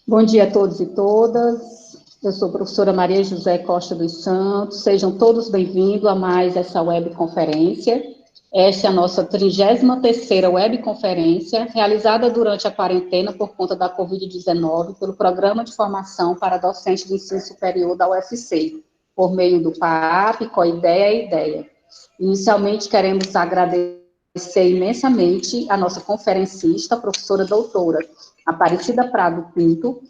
Bom dia a todos e todas. Eu sou a professora Maria José Costa dos Santos. Sejam todos bem-vindos a mais essa webconferência. Esta é a nossa 33ª webconferência, realizada durante a quarentena por conta da Covid-19, pelo Programa de Formação para Docentes de Ensino Superior da UFC, por meio do PAP, COIDEA e IDEA. Inicialmente, queremos agradecer imensamente a nossa conferencista, a professora doutora Aparecida Prado Pinto,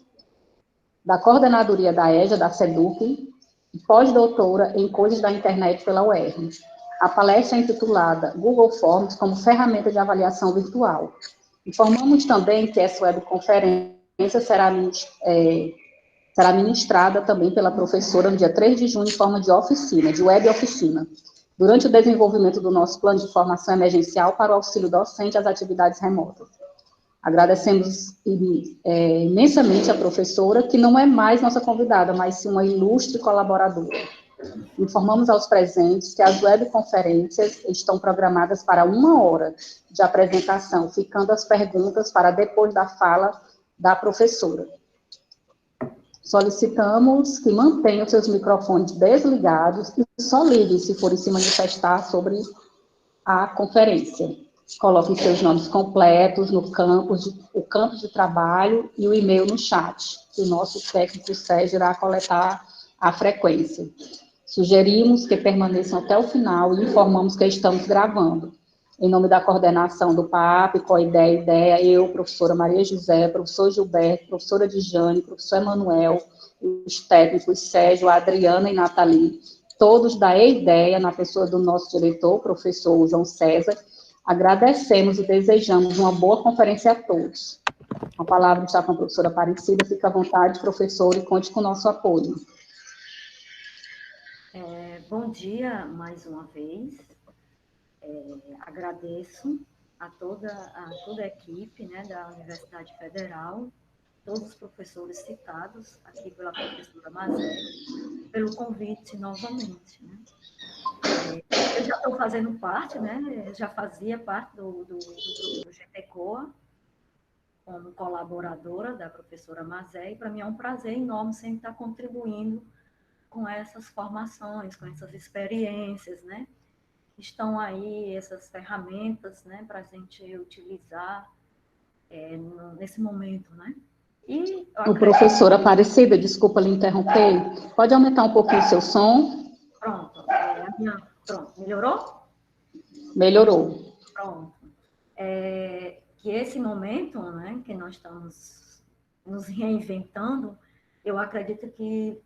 da coordenadoria da EJA, da SEDUC, e pós-doutora em coisas da internet pela UERN. A palestra é intitulada Google Forms como ferramenta de avaliação virtual. Informamos também que essa webconferência será ministrada também pela professora no dia 3 de junho, em forma de oficina, de web oficina, durante o desenvolvimento do nosso plano de formação emergencial para o auxílio docente às atividades remotas. Agradecemos imensamente a professora, que não é mais nossa convidada, mas sim uma ilustre colaboradora. Informamos aos presentes que as webconferências estão programadas para 1 hora de apresentação, ficando as perguntas para depois da fala da professora. Solicitamos que mantenham seus microfones desligados e só liguem se forem se manifestar sobre a conferência. Coloquem seus nomes completos no campo de trabalho e o e-mail no chat, que o nosso técnico Sérgio irá coletar a frequência. Sugerimos que permaneçam até o final e informamos que estamos gravando. Em nome da coordenação do PAP, COIDEA, IDEA, eu, professora Maria José, professor Gilberto, professora Dijane, professor Emanuel, os técnicos Sérgio, Adriana e Nathalie, todos da IDEA, na pessoa do nosso diretor, professor João César, agradecemos e desejamos uma boa conferência a todos. A palavra está com a professora Aparecida, fica à vontade, professor, e conte com o nosso apoio. Bom dia, mais uma vez. Agradeço a toda a equipe, né, da Universidade Federal, todos os professores citados aqui pela professora Mazé, pelo convite novamente, né? Eu já estou fazendo parte, né, já fazia parte do grupo do GTCOA, como colaboradora da professora Mazé, e para mim é um prazer enorme sempre estar contribuindo com essas formações, com essas experiências, né? Estão aí essas ferramentas, né, para a gente utilizar nesse momento, né? E o professor Aparecida, desculpa lhe interromper, pode aumentar um pouquinho o seu som? Pronto, pronto, melhorou? Melhorou. Pronto. Que esse momento, né, que nós estamos nos reinventando, eu acredito que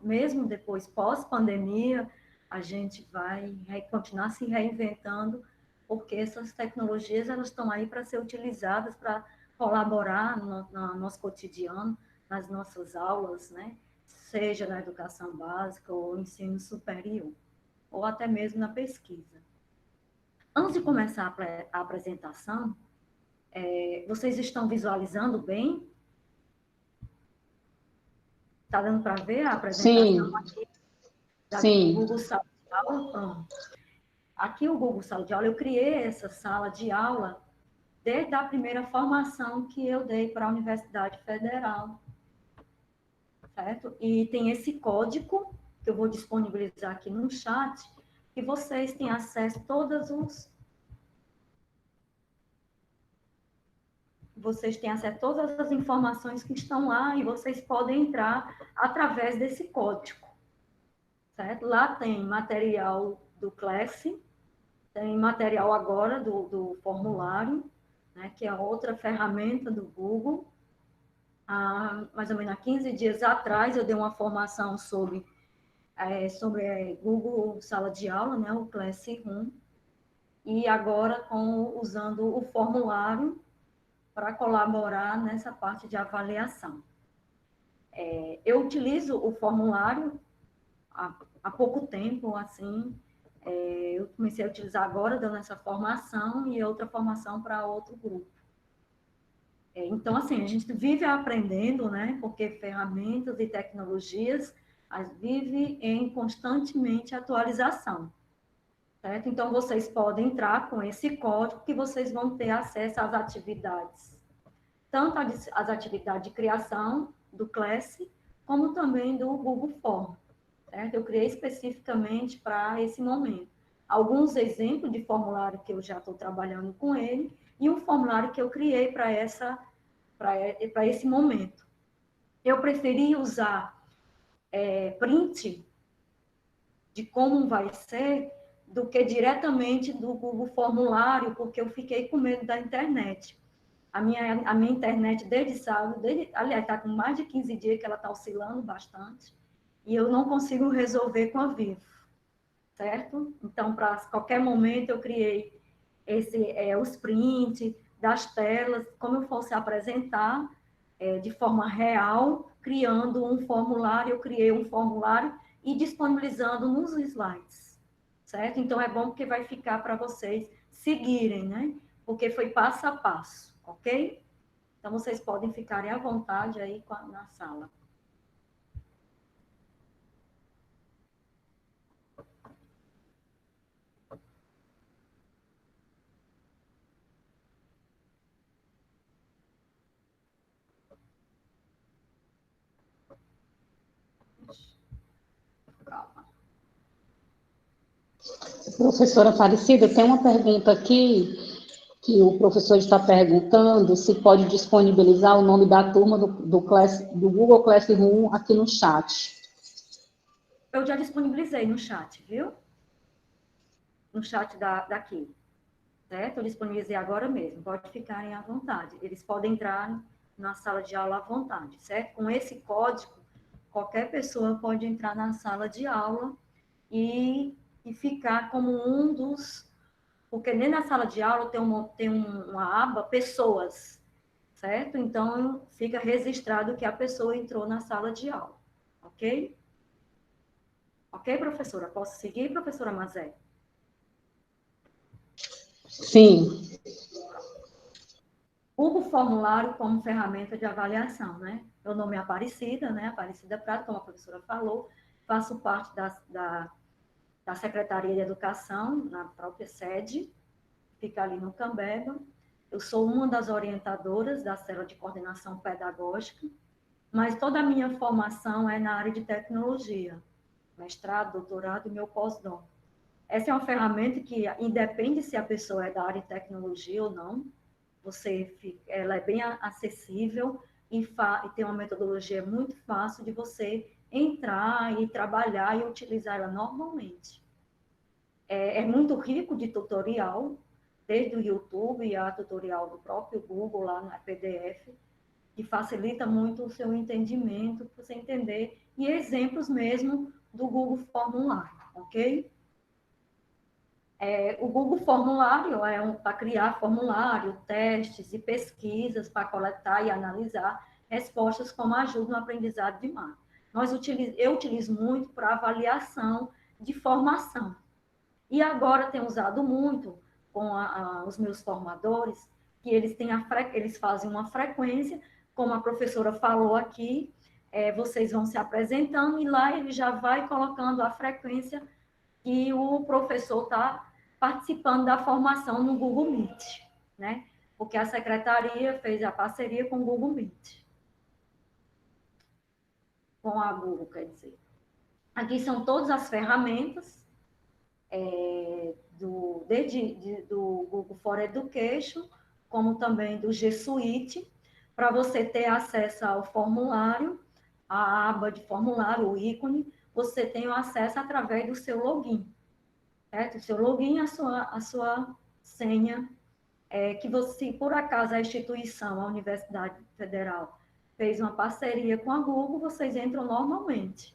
mesmo depois, pós-pandemia, a gente vai continuar se reinventando, porque essas tecnologias elas estão aí para ser utilizadas, para colaborar no nosso cotidiano, nas nossas aulas, né? Seja na educação básica ou ensino superior, ou até mesmo na pesquisa. Antes de começar a apresentação, vocês estão visualizando bem? Está dando para ver a apresentação? Sim. Do Google Sala de Aula? Aqui o Google Sala de Aula, eu criei essa sala de aula desde a primeira formação que eu dei para a Universidade Federal, certo? E tem esse código que eu vou disponibilizar aqui no chat, que vocês têm acesso a todas as informações que estão lá e vocês podem entrar através desse código, certo? Lá tem material do Classi, tem material agora do formulário, né, que é outra ferramenta do Google. Mais ou menos há 15 dias atrás eu dei uma formação sobre Google Sala de Aula, né, o Classroom, e agora usando o formulário para colaborar nessa parte de avaliação. Eu utilizo o formulário há pouco tempo, assim, eu comecei a utilizar agora, dando essa formação e outra formação para outro grupo. Então, assim, a gente vive aprendendo, né, porque ferramentas e tecnologias vivem em constantemente atualização. Certo? Então, vocês podem entrar com esse código que vocês vão ter acesso às atividades, tanto as atividades de criação, do Class, como também do Google Form, certo? Eu criei especificamente para esse momento. Alguns exemplos de formulário que eu já estou trabalhando com ele e um formulário que eu criei para esse momento. Eu preferi usar print de como vai ser do que diretamente do Google Formulário, porque eu fiquei com medo da internet. A minha internet desde sábado, aliás, está com mais de 15 dias que ela está oscilando bastante, e eu não consigo resolver com a Vivo, certo? Então, para qualquer momento, eu criei os prints das telas, como eu fosse apresentar de forma real, criando um formulário, eu criei um formulário e disponibilizando nos slides, certo? Então, é bom porque vai ficar para vocês seguirem, né? Porque foi passo a passo, ok? Então, vocês podem ficarem à vontade aí na sala. Calma. Professora Aparecida, tem uma pergunta aqui que o professor está perguntando se pode disponibilizar o nome da turma do Google Classroom aqui no chat. Eu já disponibilizei no chat, viu? No chat daqui, certo? Eu disponibilizei agora mesmo, pode ficarem à vontade. Eles podem entrar na sala de aula à vontade, certo? Com esse código, qualquer pessoa pode entrar na sala de aula e ficar como um dos... Porque nem na sala de aula tem uma aba pessoas, certo? Então, fica registrado que a pessoa entrou na sala de aula, ok? Ok, professora? Posso seguir, professora Mazé? Sim. Google Formulário como ferramenta de avaliação, né? Meu nome é Aparecida, né? Aparecida Prado, como a professora falou, faço parte da Secretaria de Educação, na própria sede, fica ali no Cambeba. Eu sou uma das orientadoras da célula de coordenação pedagógica, mas toda a minha formação é na área de tecnologia, mestrado, doutorado e meu pós-doc. Essa é uma ferramenta que independe se a pessoa é da área de tecnologia ou não, ela é bem acessível e tem uma metodologia muito fácil de você entrar e trabalhar e utilizar ela normalmente. É muito rico de tutorial, desde o YouTube a tutorial do próprio Google lá na PDF, que facilita muito o seu entendimento, para você entender, e exemplos mesmo do Google Formulário, ok? O Google Formulário é para criar formulário, testes e pesquisas para coletar e analisar respostas como ajuda no aprendizado de máquina. Eu utilizo muito para avaliação de formação. E agora tenho usado muito com os meus formadores, que eles fazem uma frequência, como a professora falou aqui, vocês vão se apresentando e lá ele já vai colocando a frequência que o professor está participando da formação no Google Meet, né? Porque a secretaria fez a parceria com o Google Meet. Com a Google, quer dizer. Aqui são todas as ferramentas do Google for Education, como também do G Suite, para você ter acesso ao formulário, a aba de formulário, o ícone, você tem o acesso através do seu login. Certo? O seu login, a sua senha, que você, por acaso, a instituição, a Universidade Federal, fez uma parceria com a Google, vocês entram normalmente.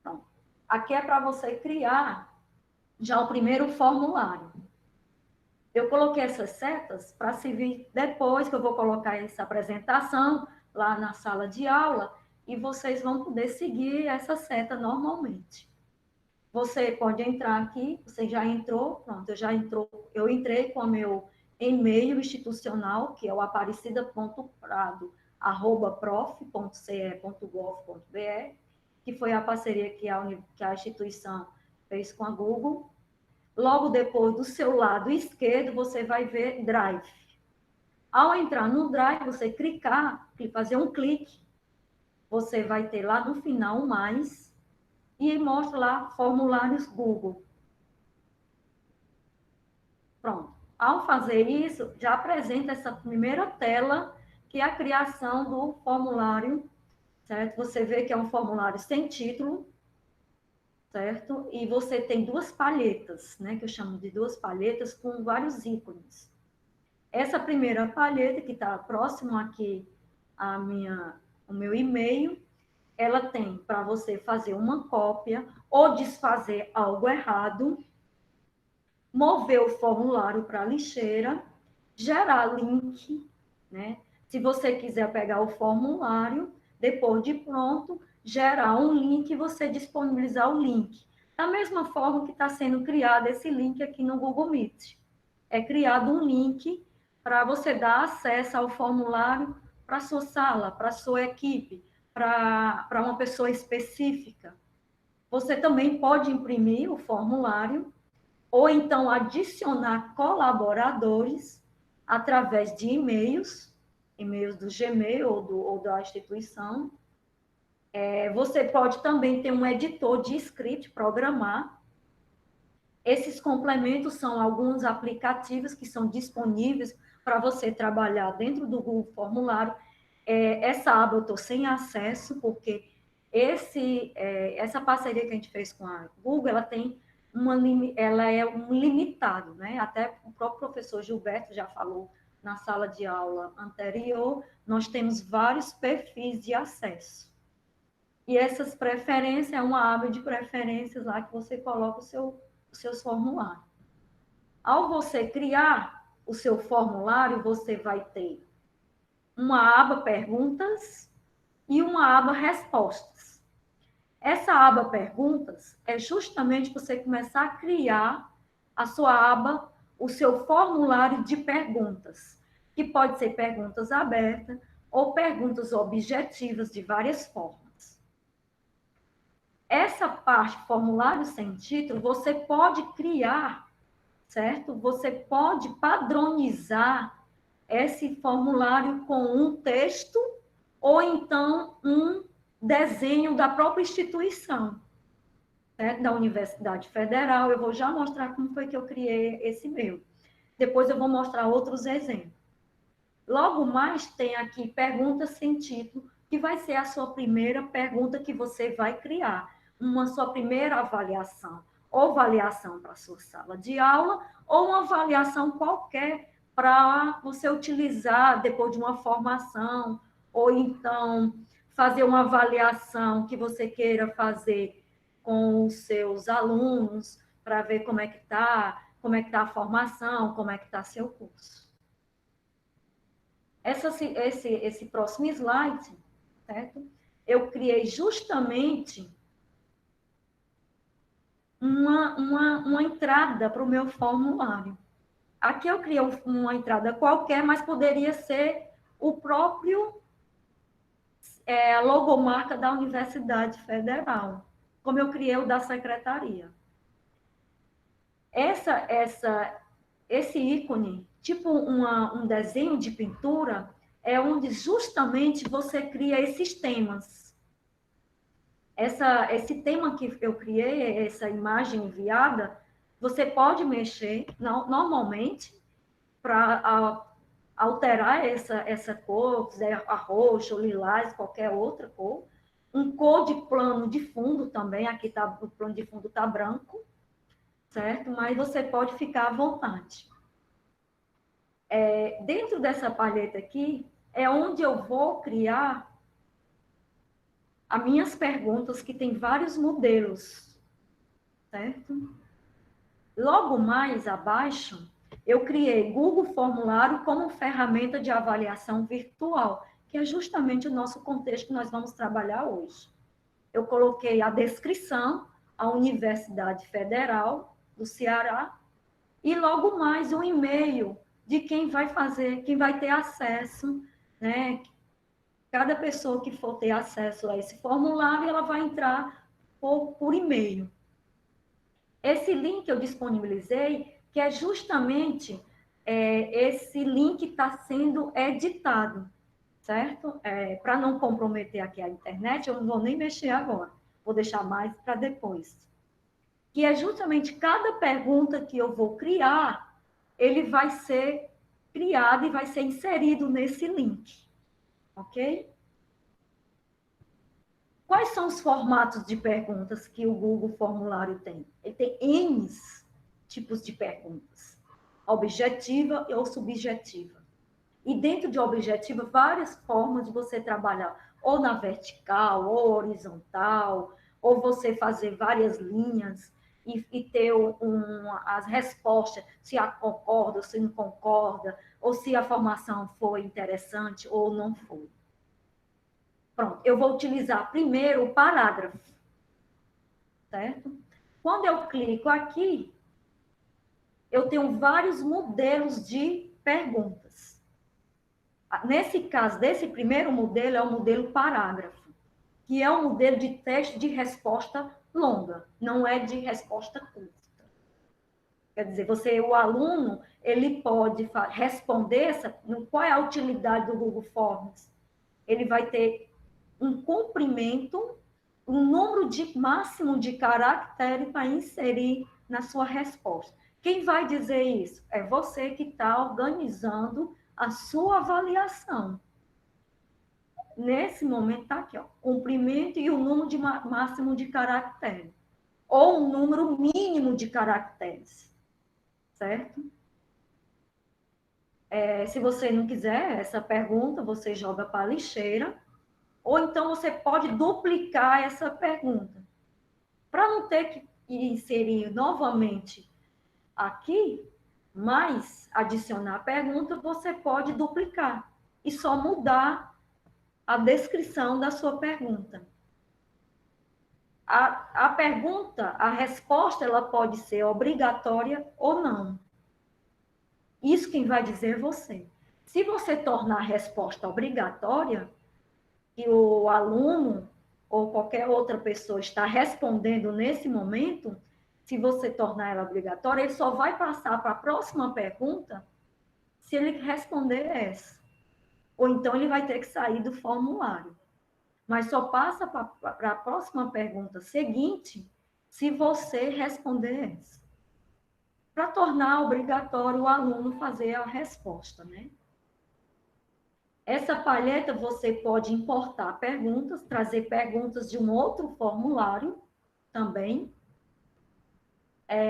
Então, aqui é para você criar já o primeiro formulário. Eu coloquei essas setas para servir depois que eu vou colocar essa apresentação lá na sala de aula e vocês vão poder seguir essa seta normalmente. Você pode entrar aqui, você já entrou, pronto, eu entrei com o meu e-mail institucional, que é o aparecida.prado@prof.ce.gov.br, que foi a parceria que a instituição fez com a Google. Logo depois, do seu lado esquerdo, você vai ver Drive. Ao entrar no Drive, você clicar, fazer um clique, você vai ter lá no final um mais e mostra lá formulários Google. Pronto. Ao fazer isso, já apresenta essa primeira tela, que é a criação do formulário, certo? Você vê que é um formulário sem título, certo? E você tem duas palhetas, né? Que eu chamo de duas palhetas com vários ícones. Essa primeira palheta, que está próximo aqui o meu e-mail, ela tem para você fazer uma cópia ou desfazer algo errado, mover o formulário para a lixeira, gerar link, né? Se você quiser pegar o formulário, depois de pronto, gerar um link e você disponibilizar o link. Da mesma forma que está sendo criado esse link aqui no Google Meet. É criado um link para você dar acesso ao formulário para a sua sala, para a sua equipe, para uma pessoa específica. Você também pode imprimir o formulário ou então adicionar colaboradores através de e-mails do Gmail ou da instituição. Você pode também ter um editor de script, programar. Esses complementos são alguns aplicativos que são disponíveis para você trabalhar dentro do Google Formulário. Essa aba eu estou sem acesso, porque essa parceria que a gente fez com a Google, ela é um limitado, né? Até o próprio professor Gilberto já falou na sala de aula anterior, nós temos vários perfis de acesso. E essas preferências, é uma aba de preferências lá que você coloca os seus formulários. Ao você criar o seu formulário, você vai ter uma aba perguntas e uma aba respostas. Essa aba perguntas é justamente você começar a criar a sua aba, o seu formulário de perguntas, que pode ser perguntas abertas ou perguntas objetivas de várias formas. Essa parte, formulário sem título, você pode criar, certo? Você pode padronizar esse formulário com um texto ou então um desenho da própria instituição, certo? Da Universidade Federal. Eu vou já mostrar como foi que eu criei esse meu. Depois eu vou mostrar outros exemplos. Logo mais tem aqui perguntas sem título, que vai ser a sua primeira pergunta que você vai criar. Uma sua primeira avaliação, ou avaliação para a sua sala de aula, ou uma avaliação qualquer para você utilizar depois de uma formação, ou então fazer uma avaliação que você queira fazer com os seus alunos, para ver como é que está a formação, como é que está seu curso. Esse próximo slide, certo? Eu criei justamente uma entrada para o meu formulário. Aqui eu criei uma entrada qualquer, mas poderia ser o próprio logomarca da Universidade Federal, como eu criei o da secretaria. Esse ícone, tipo um desenho de pintura, é onde justamente você cria esses temas. Esse tema que eu criei, essa imagem enviada, você pode mexer normalmente para alterar essa cor, quiser a roxa, ou lilás, qualquer outra cor. Um cor de plano de fundo também, aqui o plano de fundo está branco, certo? Mas você pode ficar à vontade. Dentro dessa palheta aqui, é onde eu vou criar as minhas perguntas, que tem vários modelos, certo? Logo mais abaixo, eu criei Google Formulário como ferramenta de avaliação virtual, que é justamente o nosso contexto que nós vamos trabalhar hoje. Eu coloquei a descrição, a Universidade Federal do Ceará, e logo mais um e-mail de quem vai ter acesso, né? Cada pessoa que for ter acesso a esse formulário, ela vai entrar por e-mail. Esse link eu disponibilizei, que é justamente esse link está sendo editado, certo? Para não comprometer aqui a internet, eu não vou nem mexer agora, vou deixar mais para depois. Que é justamente cada pergunta que eu vou criar, ele vai ser criado e vai ser inserido nesse link, ok? Quais são os formatos de perguntas que o Google Formulário tem? Ele tem N tipos de perguntas, objetiva ou subjetiva. E dentro de objetiva, várias formas de você trabalhar, ou na vertical, ou horizontal, ou você fazer várias linhas e ter as respostas, se concorda ou se não concorda, ou se a formação foi interessante ou não foi. Pronto, eu vou utilizar primeiro o parágrafo, certo? Quando eu clico aqui, eu tenho vários modelos de perguntas. Nesse caso, desse primeiro modelo, é o modelo parágrafo, que é um modelo de teste de resposta longa, não é de resposta curta. Quer dizer, o aluno, ele pode responder qual é a utilidade do Google Forms. Ele vai ter um comprimento, um número máximo de caracteres para inserir na sua resposta. Quem vai dizer isso? É você que está organizando a sua avaliação. Nesse momento está aqui, ó, comprimento e o número máximo de caracteres. Ou um número mínimo de caracteres. Certo? Se você não quiser essa pergunta, você joga para a lixeira. Ou então você pode duplicar essa pergunta. Para não ter que inserir novamente aqui, mas adicionar a pergunta, você pode duplicar e só mudar a descrição da sua pergunta. A pergunta, a resposta, ela pode ser obrigatória ou não. Isso quem vai dizer é você. Se você tornar a resposta obrigatória, que o aluno ou qualquer outra pessoa está respondendo nesse momento, se você tornar ela obrigatória, ele só vai passar para a próxima pergunta se ele responder essa. Ou então ele vai ter que sair do formulário. Mas só passa para a próxima pergunta seguinte se você responder essa. Para tornar obrigatório o aluno fazer a resposta, né? Essa palheta você pode importar perguntas, trazer perguntas de um outro formulário também,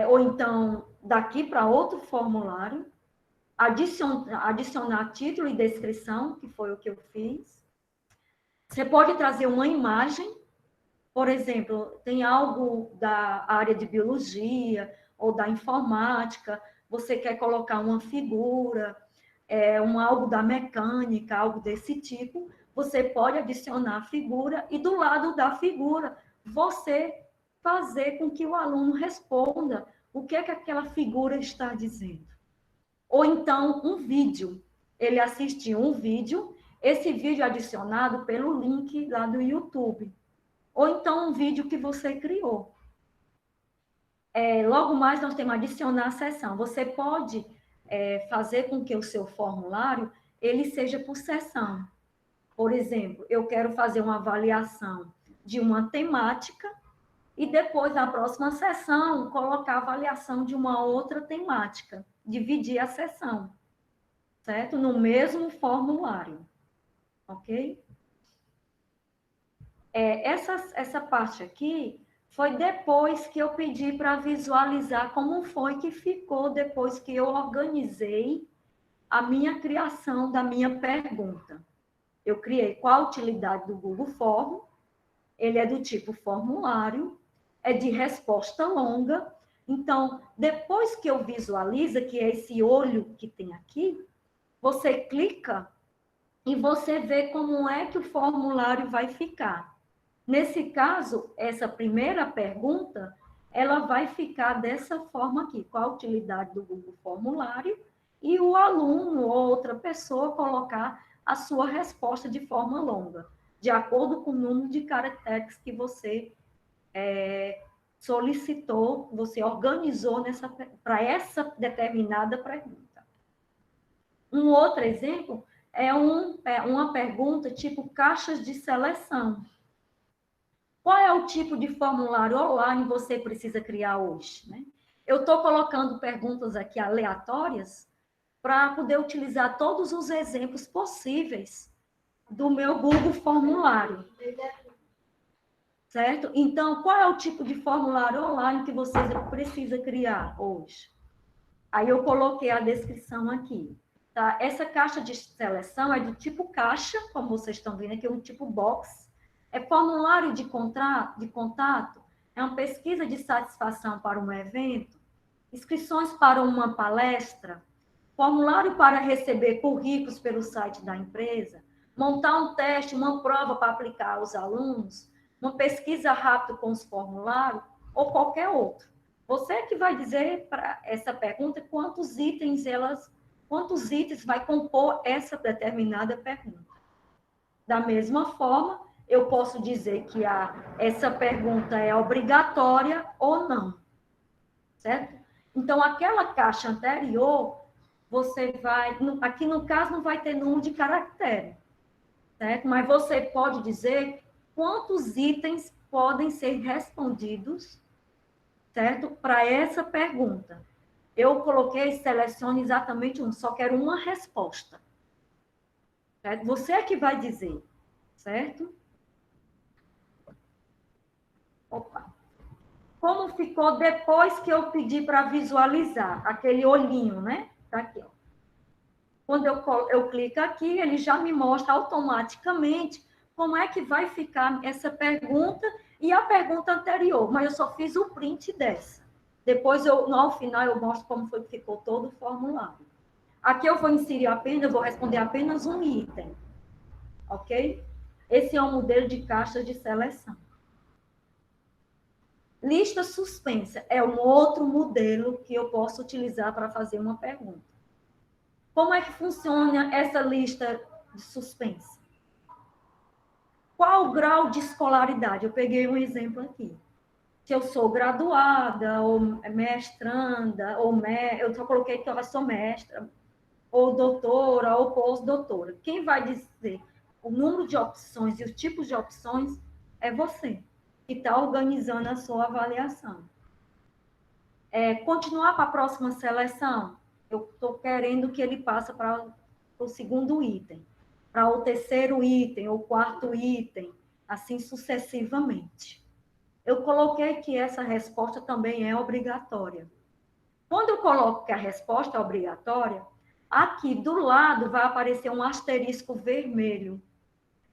ou então daqui para outro formulário, adicionar título e descrição, que foi o que eu fiz. Você pode trazer uma imagem, por exemplo, tem algo da área de biologia ou da informática, você quer colocar uma figura, algo da mecânica, algo desse tipo, você pode adicionar a figura e do lado da figura você fazer com que o aluno responda o que é que aquela figura está dizendo. Ou então um vídeo, ele assistiu um vídeo, esse vídeo adicionado pelo link lá do YouTube. Ou então um vídeo que você criou. Logo mais nós temos adicionar a sessão. Você pode fazer com que o seu formulário ele seja por sessão. Por exemplo, eu quero fazer uma avaliação de uma temática e depois, na próxima sessão, colocar a avaliação de uma outra temática. Dividir a sessão, certo? No mesmo formulário, ok? Essa parte aqui foi depois que eu pedi para visualizar como foi que ficou depois que eu organizei a minha criação da minha pergunta. Eu criei qual a utilidade do Google Form, ele é do tipo formulário, é de resposta longa. Então, depois que eu visualizo, que é esse olho que tem aqui, você clica e você vê como é que o formulário vai ficar. Nesse caso, essa primeira pergunta, ela vai ficar dessa forma aqui, qual a utilidade do Google Formulário, e o aluno ou outra pessoa colocar a sua resposta de forma longa, de acordo com o número de caracteres que você solicitou, você organizou para essa determinada pergunta. Um outro exemplo é uma pergunta tipo caixas de seleção. Qual é o tipo de formulário online você precisa criar hoje? Né? Eu estou colocando perguntas aqui aleatórias para poder utilizar todos os exemplos possíveis do meu Google Formulário. Certo? Então, qual é o tipo de formulário online que você precisa criar hoje? Aí eu coloquei a descrição aqui. Tá? Essa caixa de seleção é do tipo caixa, como vocês estão vendo aqui, um tipo box. É formulário de contato, é uma pesquisa de satisfação para um evento, inscrições para uma palestra, formulário para receber currículos pelo site da empresa, montar um teste, uma prova para aplicar aos alunos, uma pesquisa rápida com os formulários ou qualquer outro. Você que vai dizer para essa pergunta quantos itens vai compor essa determinada pergunta. Da mesma forma, eu posso dizer que essa pergunta é obrigatória ou não, certo? Então, aquela caixa anterior, você vai, aqui no caso não vai ter número de caractere, certo? Mas você pode dizer quantos itens podem ser respondidos, certo? Para essa pergunta. Eu coloquei, selecione exatamente um, só quero uma resposta. Certo? Você é que vai dizer, certo? Opa. Como ficou depois que eu pedi para visualizar aquele olhinho, né? Tá aqui, ó. Quando eu clico aqui, ele já me mostra automaticamente como é que vai ficar essa pergunta e a pergunta anterior, mas eu só fiz o print dessa. Depois, no final, eu mostro como foi que ficou todo o formulário. Aqui eu vou inserir apenas, eu vou responder apenas um item, ok? Esse é um modelo de caixa de seleção. Lista suspensa é um outro modelo que eu posso utilizar para fazer uma pergunta. Como é que funciona essa lista de suspensa? Qual o grau de escolaridade? Eu peguei um exemplo aqui. Se eu sou graduada, ou mestranda, eu só coloquei que eu sou mestra, ou doutora, ou pós-doutora. Quem vai dizer o número de opções e os tipos de opções é você, que está organizando a sua avaliação. Continuar para a próxima seleção, eu estou querendo que ele passe para o segundo item, para o terceiro item, ou quarto item, assim sucessivamente. Eu coloquei que essa resposta também é obrigatória. Quando eu coloco que a resposta é obrigatória, aqui do lado vai aparecer um asterisco vermelho.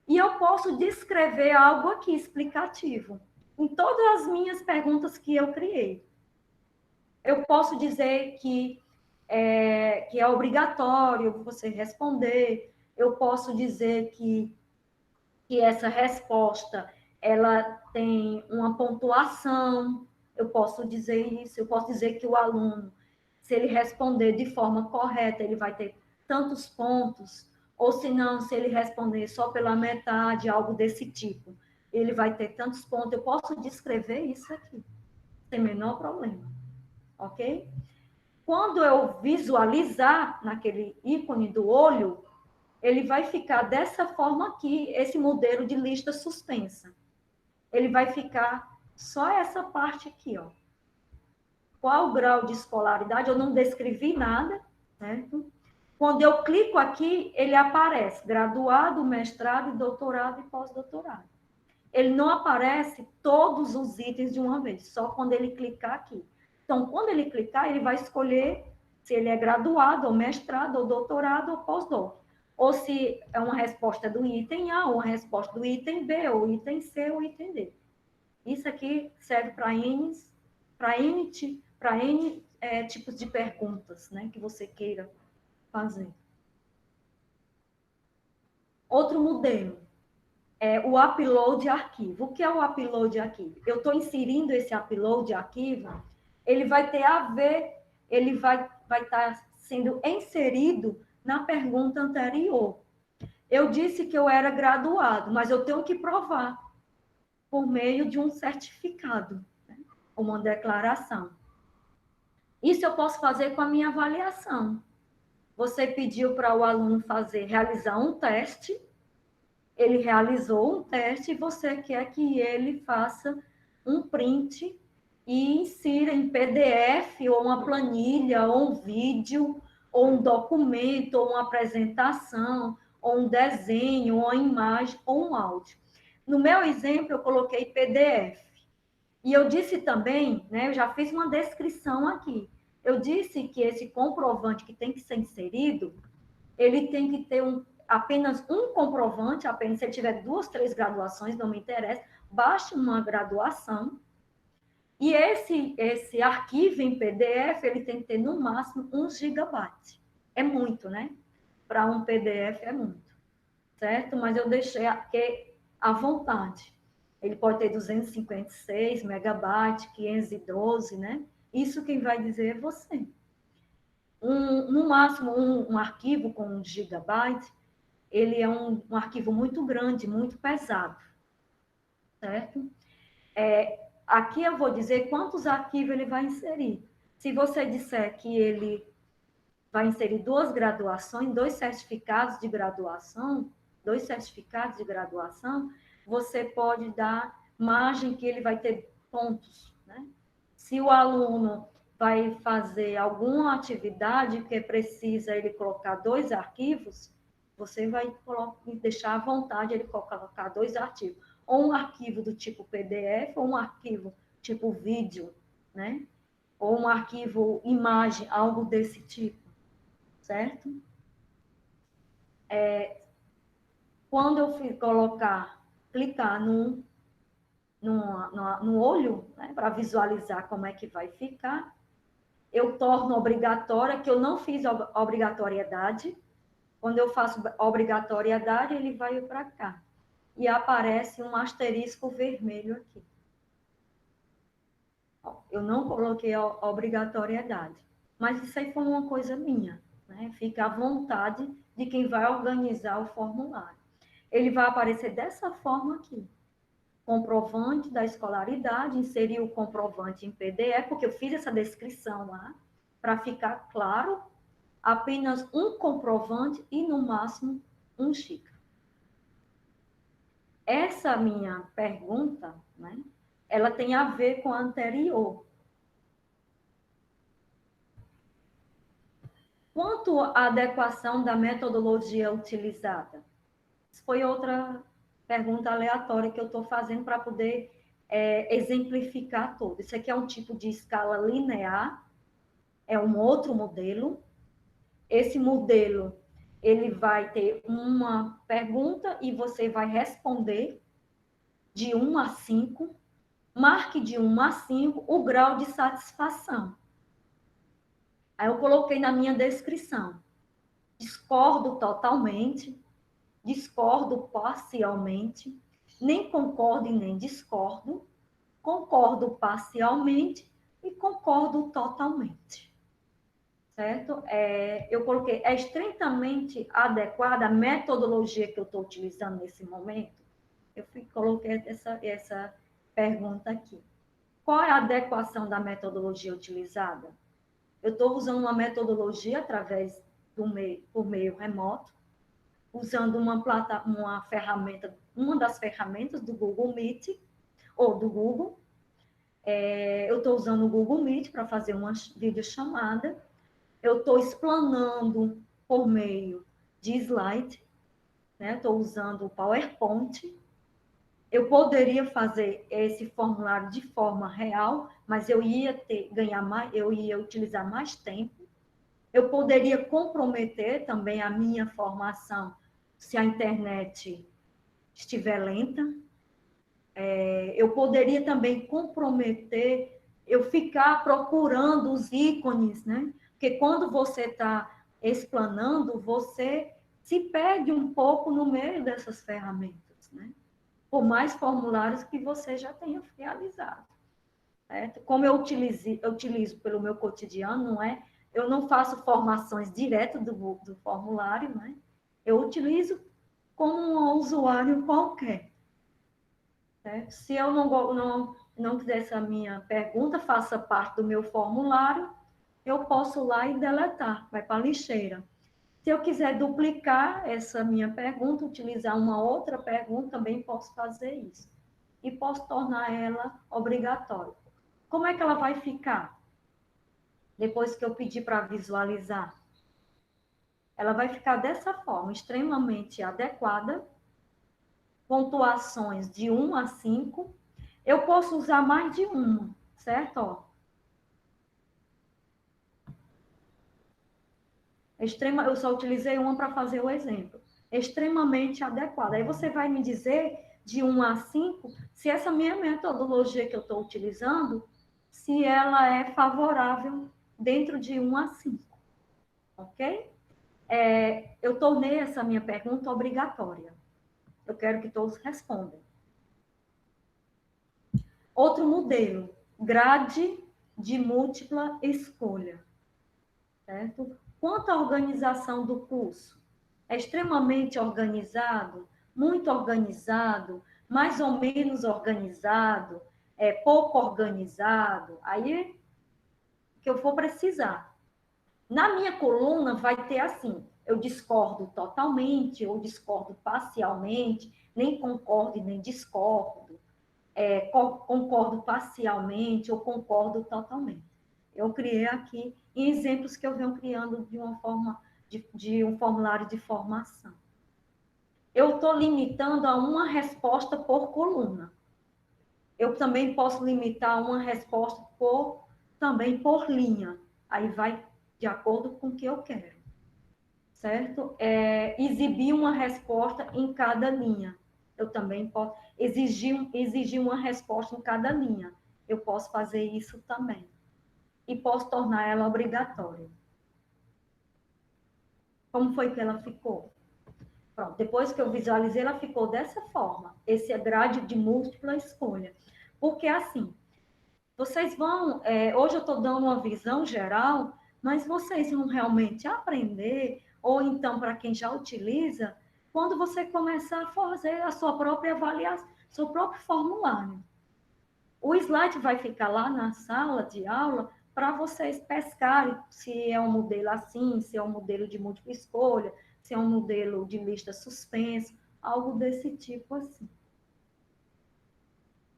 E eu posso descrever algo aqui explicativo em todas as minhas perguntas que eu criei. Eu posso dizer que é obrigatório você responder, eu posso dizer que essa resposta ela tem uma pontuação, eu posso dizer isso, eu posso dizer que o aluno, se ele responder de forma correta, ele vai ter tantos pontos, ou se não, se ele responder só pela metade, algo desse tipo, ele vai ter tantos pontos. Eu posso descrever isso aqui, sem menor problema, ok? Quando eu visualizar naquele ícone do olho, ele vai ficar dessa forma aqui, esse modelo de lista suspensa. Ele vai ficar só essa parte aqui, ó. Qual o grau de escolaridade? Eu não descrevi nada, certo? Quando eu clico aqui, ele aparece graduado, mestrado, doutorado e pós-doutorado. Ele não aparece todos os itens de uma vez, só quando ele clicar aqui. Então, quando ele clicar, ele vai escolher se ele é graduado, ou mestrado, ou doutorado, ou pós-doc. Ou se é uma resposta do item A, ou uma resposta do item B, ou item C, ou item D. Isso aqui serve para N tipos de perguntas, né, que você queira fazer. Outro modelo é o upload de arquivo. O que é o upload de arquivo? Eu estou inserindo esse upload de arquivo, ele vai ter a ver, ele vai estar sendo inserido na pergunta anterior. Eu disse que eu era graduado, mas eu tenho que provar por meio de um certificado, né? Uma declaração. Isso eu posso fazer com a minha avaliação. Você pediu para o aluno realizar um teste, ele realizou um teste e você quer que ele faça um print e insira em PDF, ou uma planilha, ou um vídeo, ou um documento, ou uma apresentação, ou um desenho, ou uma imagem, ou um áudio. No meu exemplo, eu coloquei PDF. E eu disse também, né, eu já fiz uma descrição aqui. Eu disse que esse comprovante que tem que ser inserido, ele tem que ter apenas um comprovante, apenas se ele tiver 2, 3 graduações, não me interessa, basta uma graduação. E esse arquivo em PDF, ele tem que ter no máximo 1 gigabyte. É muito, né? Para um PDF é muito, certo? Mas eu deixei aqui à vontade. Ele pode ter 256 megabytes, 512, né? Isso quem vai dizer é você. No máximo, um arquivo com 1 gigabyte, ele é um arquivo muito grande, muito pesado, certo? Aqui eu vou dizer quantos arquivos ele vai inserir. Se você disser que ele vai inserir 2 graduações, 2 certificados de graduação, você pode dar margem que ele vai ter pontos, né? Se o aluno vai fazer alguma atividade que precisa ele colocar 2 arquivos, você vai deixar à vontade ele colocar 2 arquivos. Ou um arquivo do tipo PDF, ou um arquivo tipo vídeo, né? Ou um arquivo imagem, algo desse tipo, certo? Quando eu clicar no olho, né, para visualizar como é que vai ficar, eu torno obrigatória, que eu não fiz obrigatoriedade. Quando eu faço obrigatoriedade, ele vai para cá. E aparece um asterisco vermelho aqui. Eu não coloquei a obrigatoriedade. Mas isso aí foi uma coisa minha, né? Fica à vontade de quem vai organizar o formulário. Ele vai aparecer dessa forma aqui. Comprovante da escolaridade, inserir o comprovante em PDF, porque eu fiz essa descrição lá, para ficar claro, apenas um comprovante e, no máximo, 1 GB. Essa minha pergunta, né, ela tem a ver com a anterior. Quanto à adequação da metodologia utilizada? Isso foi outra pergunta aleatória que eu estou fazendo para poder exemplificar tudo. Isso aqui é um tipo de escala linear, é um outro modelo. Esse modelo, ele vai ter uma pergunta e você vai responder de 1 a 5. Marque de 1 a 5 o grau de satisfação. Aí eu coloquei na minha descrição. Discordo totalmente, discordo parcialmente, nem concordo e nem discordo, concordo parcialmente e concordo totalmente. Certo? Eu coloquei, é estritamente adequada a metodologia que eu estou utilizando nesse momento? Coloquei essa pergunta aqui. Qual é a adequação da metodologia utilizada? Eu estou usando uma metodologia através por meio remoto, usando uma ferramenta, uma das ferramentas do Google Meet, ou do Google. Eu estou usando o Google Meet para fazer uma videochamada. Eu estou explanando por meio de slide, né? Estou usando o PowerPoint. Eu poderia fazer esse formulário de forma real, mas eu ia ganhar mais, eu ia utilizar mais tempo. Eu poderia comprometer também a minha formação se a internet estiver lenta. Eu poderia também comprometer eu ficar procurando os ícones, né? Porque quando você está explanando, você se perde um pouco no meio dessas ferramentas, né? Por mais formulários que você já tenha realizado. Certo? Como eu utilizo pelo meu cotidiano, não é? Eu não faço formações direto do formulário, né? Eu utilizo como um usuário qualquer. Certo? Se eu não quiser essa minha pergunta, faça parte do meu formulário, eu posso lá e deletar, vai para a lixeira. Se eu quiser duplicar essa minha pergunta, utilizar uma outra pergunta, também posso fazer isso. E posso tornar ela obrigatória. Como é que ela vai ficar? Depois que eu pedir para visualizar. Ela vai ficar dessa forma, extremamente adequada, pontuações de 1 a 5. Eu posso usar mais de uma, certo? Ó. Eu só utilizei uma para fazer o exemplo. Extremamente adequada. Aí você vai me dizer de 1 a 5 se essa minha metodologia que eu estou utilizando, se ela é favorável dentro de 1 a 5. Ok? Eu tornei essa minha pergunta obrigatória. Eu quero que todos respondam. Outro modelo, grade de múltipla escolha. Certo? Quanto à organização do curso, é extremamente organizado, muito organizado, mais ou menos organizado, pouco organizado, aí que eu vou precisar. Na minha coluna vai ter assim, eu discordo totalmente, ou discordo parcialmente, nem concordo e nem discordo, concordo parcialmente ou concordo totalmente. Eu criei aqui em exemplos que eu venho criando de uma forma, de um formulário de formação. Eu estou limitando a uma resposta por coluna. Eu também posso limitar uma resposta também por linha. Aí vai de acordo com o que eu quero. Certo? Exibir uma resposta em cada linha. Eu também posso exigir uma resposta em cada linha. Eu posso fazer isso também. E posso tornar ela obrigatória. Como foi que ela ficou? Pronto, depois que eu visualizei, ela ficou dessa forma. Esse é grade de múltipla escolha. Porque assim, vocês vão... hoje eu estou dando uma visão geral, mas vocês vão realmente aprender, ou então, para quem já utiliza, quando você começar a fazer a sua própria avaliação, seu próprio formulário. O slide vai ficar lá na sala de aula para vocês pescarem se é um modelo assim, se é um modelo de múltipla escolha, se é um modelo de lista suspensa, algo desse tipo assim.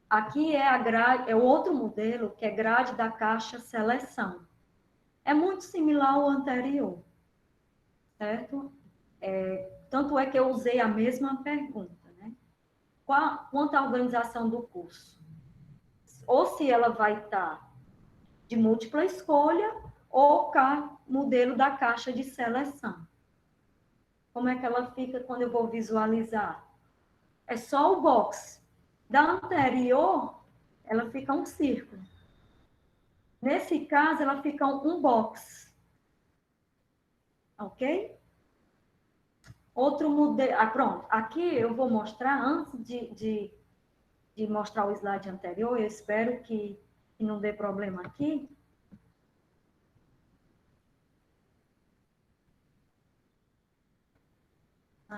Aqui é o outro modelo, que é grade da caixa seleção. É muito similar ao anterior, certo? Tanto é que eu usei a mesma pergunta, né? Quanto à organização do curso? Ou se ela vai estar de múltipla escolha ou modelo da caixa de seleção. Como é que ela fica quando eu vou visualizar? É só o box. Da anterior, ela fica um círculo. Nesse caso, ela fica um box. Ok? Outro modelo... pronto. Aqui eu vou mostrar, antes de mostrar o slide anterior, eu espero que não dê problema aqui.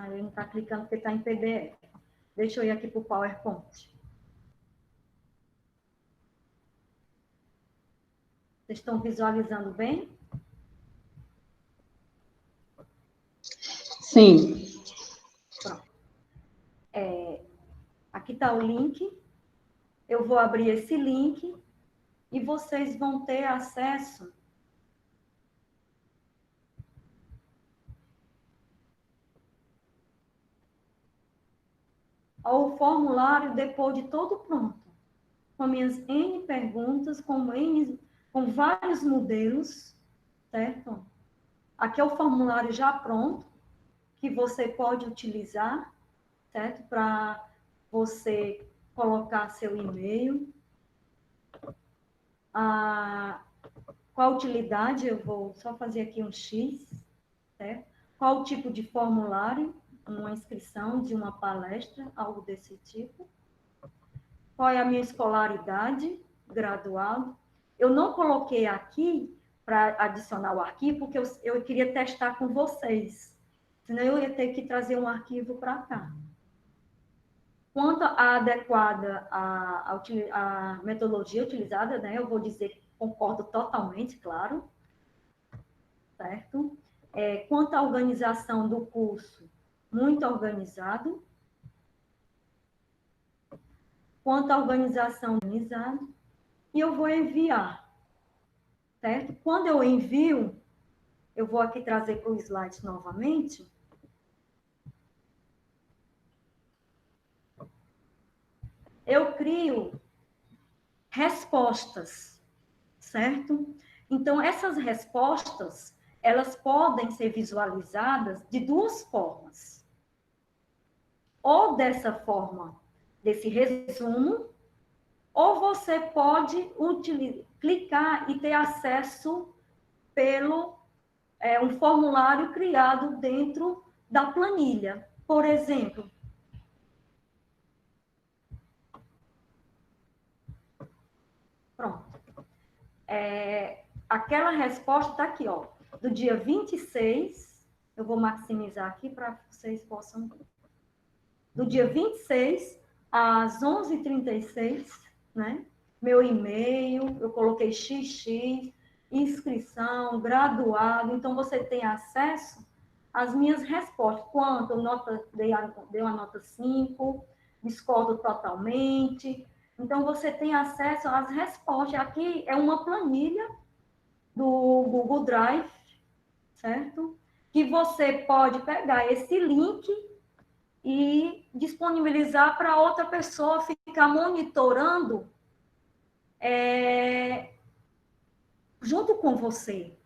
Ele não está clicando porque está em PDF. Deixa eu ir aqui para o PowerPoint. Vocês estão visualizando bem? Sim. Pronto. Aqui está o link. Eu vou abrir esse link e vocês vão ter acesso ao formulário depois de todo pronto, com minhas N perguntas, com vários modelos, certo? Aqui é o formulário já pronto, que você pode utilizar, certo? Para você colocar seu e-mail. Qual utilidade? Eu vou só fazer aqui um X, certo? Qual o tipo de formulário? Uma inscrição de uma palestra, algo desse tipo. Qual é a minha escolaridade? Graduado. Eu não coloquei aqui para adicionar o arquivo, porque eu queria testar com vocês. Senão eu ia ter que trazer um arquivo para cá. Quanto à adequada, a metodologia utilizada, né, eu vou dizer que concordo totalmente, claro. Certo? Quanto à organização do curso, muito organizado. Quanto à organização, organizado. E eu vou enviar, certo? Quando eu envio, eu vou aqui trazer para o slide novamente. Eu crio respostas, certo? Então, essas respostas, elas podem ser visualizadas de duas formas. Ou dessa forma, desse resumo, ou você pode clicar e ter acesso pelo um formulário criado dentro da planilha. Por exemplo, pronto. Aquela resposta está aqui, ó, do dia 26, eu vou maximizar aqui para vocês possam ver. Do dia 26 às 11h36, né? Meu e-mail, eu coloquei XX, inscrição, graduado, então você tem acesso às minhas respostas. Quanto eu dei uma nota 5, discordo totalmente. Então, você tem acesso às respostas. Aqui é uma planilha do Google Drive, certo? Que você pode pegar esse link e disponibilizar para outra pessoa ficar monitorando junto com você.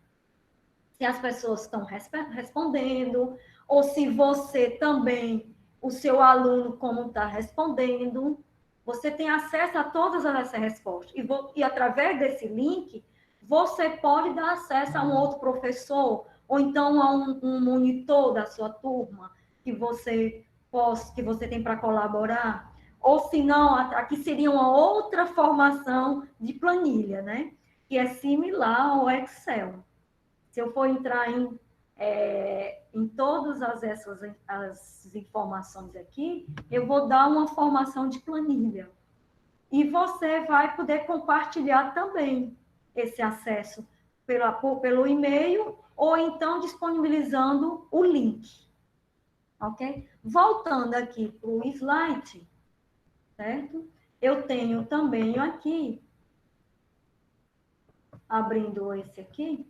Se as pessoas estão respondendo, ou se você também, o seu aluno, como está respondendo. Você tem acesso a todas essas respostas. E através desse link, você pode dar acesso a um outro professor, ou então a um monitor da sua turma, que você tem para colaborar. Ou se não, aqui seria uma outra formação de planilha, né? Que é similar ao Excel. Se eu for entrar em todas as informações aqui, eu vou dar uma formação de planilha. E você vai poder compartilhar também esse acesso pelo e-mail, ou então disponibilizando o link. Ok? Voltando aqui para o slide, certo? Eu tenho também aqui, abrindo esse aqui,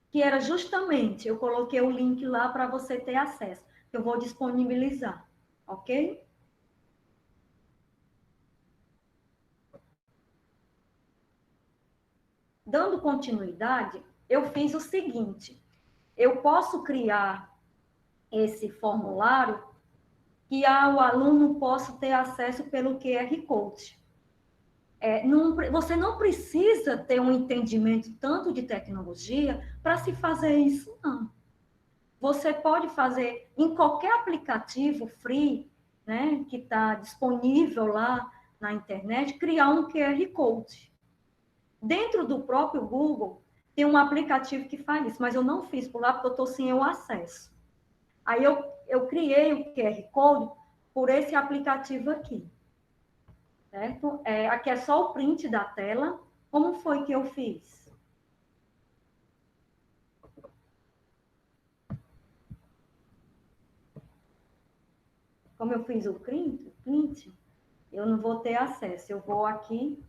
que era justamente, eu coloquei o link lá para você ter acesso. Eu vou disponibilizar, ok? Dando continuidade, eu fiz o seguinte, eu posso criar esse formulário que o aluno possa ter acesso pelo QR Code. Você não precisa ter um entendimento tanto de tecnologia para se fazer isso, não. Você pode fazer em qualquer aplicativo free, né, que está disponível lá na internet, criar um QR Code. Dentro do próprio Google, tem um aplicativo que faz isso, mas eu não fiz por lá porque eu estou sem o acesso. Aí eu criei o QR Code por esse aplicativo aqui. Certo? Aqui é só o print da tela. Como foi que eu fiz? Como eu fiz o print, eu não vou ter acesso. Eu vou aqui.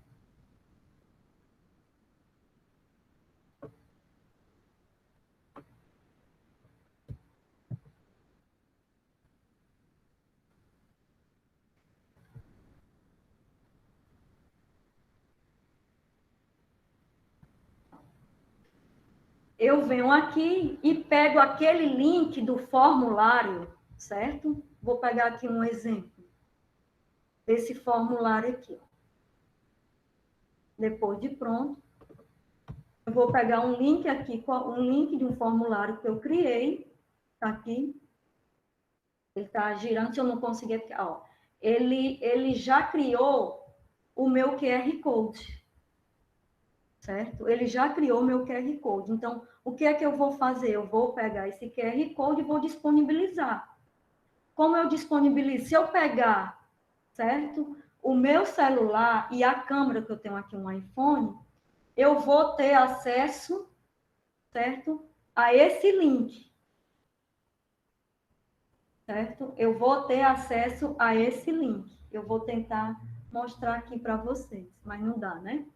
Eu venho aqui e pego aquele link do formulário, certo? Vou pegar aqui um exemplo desse formulário aqui. Depois de pronto, eu vou pegar um link aqui, um link de um formulário que eu criei, tá aqui. Ele está girando, se eu não conseguir... Ó, ele já criou o meu QR Code, certo? Ele já criou o meu QR Code. Então, o que é que eu vou fazer? Eu vou pegar esse QR Code e vou disponibilizar. Como eu disponibilizo? Se eu pegar, certo? O meu celular e a câmera, que eu tenho aqui um iPhone, eu vou ter acesso certo? A esse link, certo? Eu vou ter acesso a esse link. Eu vou tentar mostrar aqui para vocês, mas não dá, né?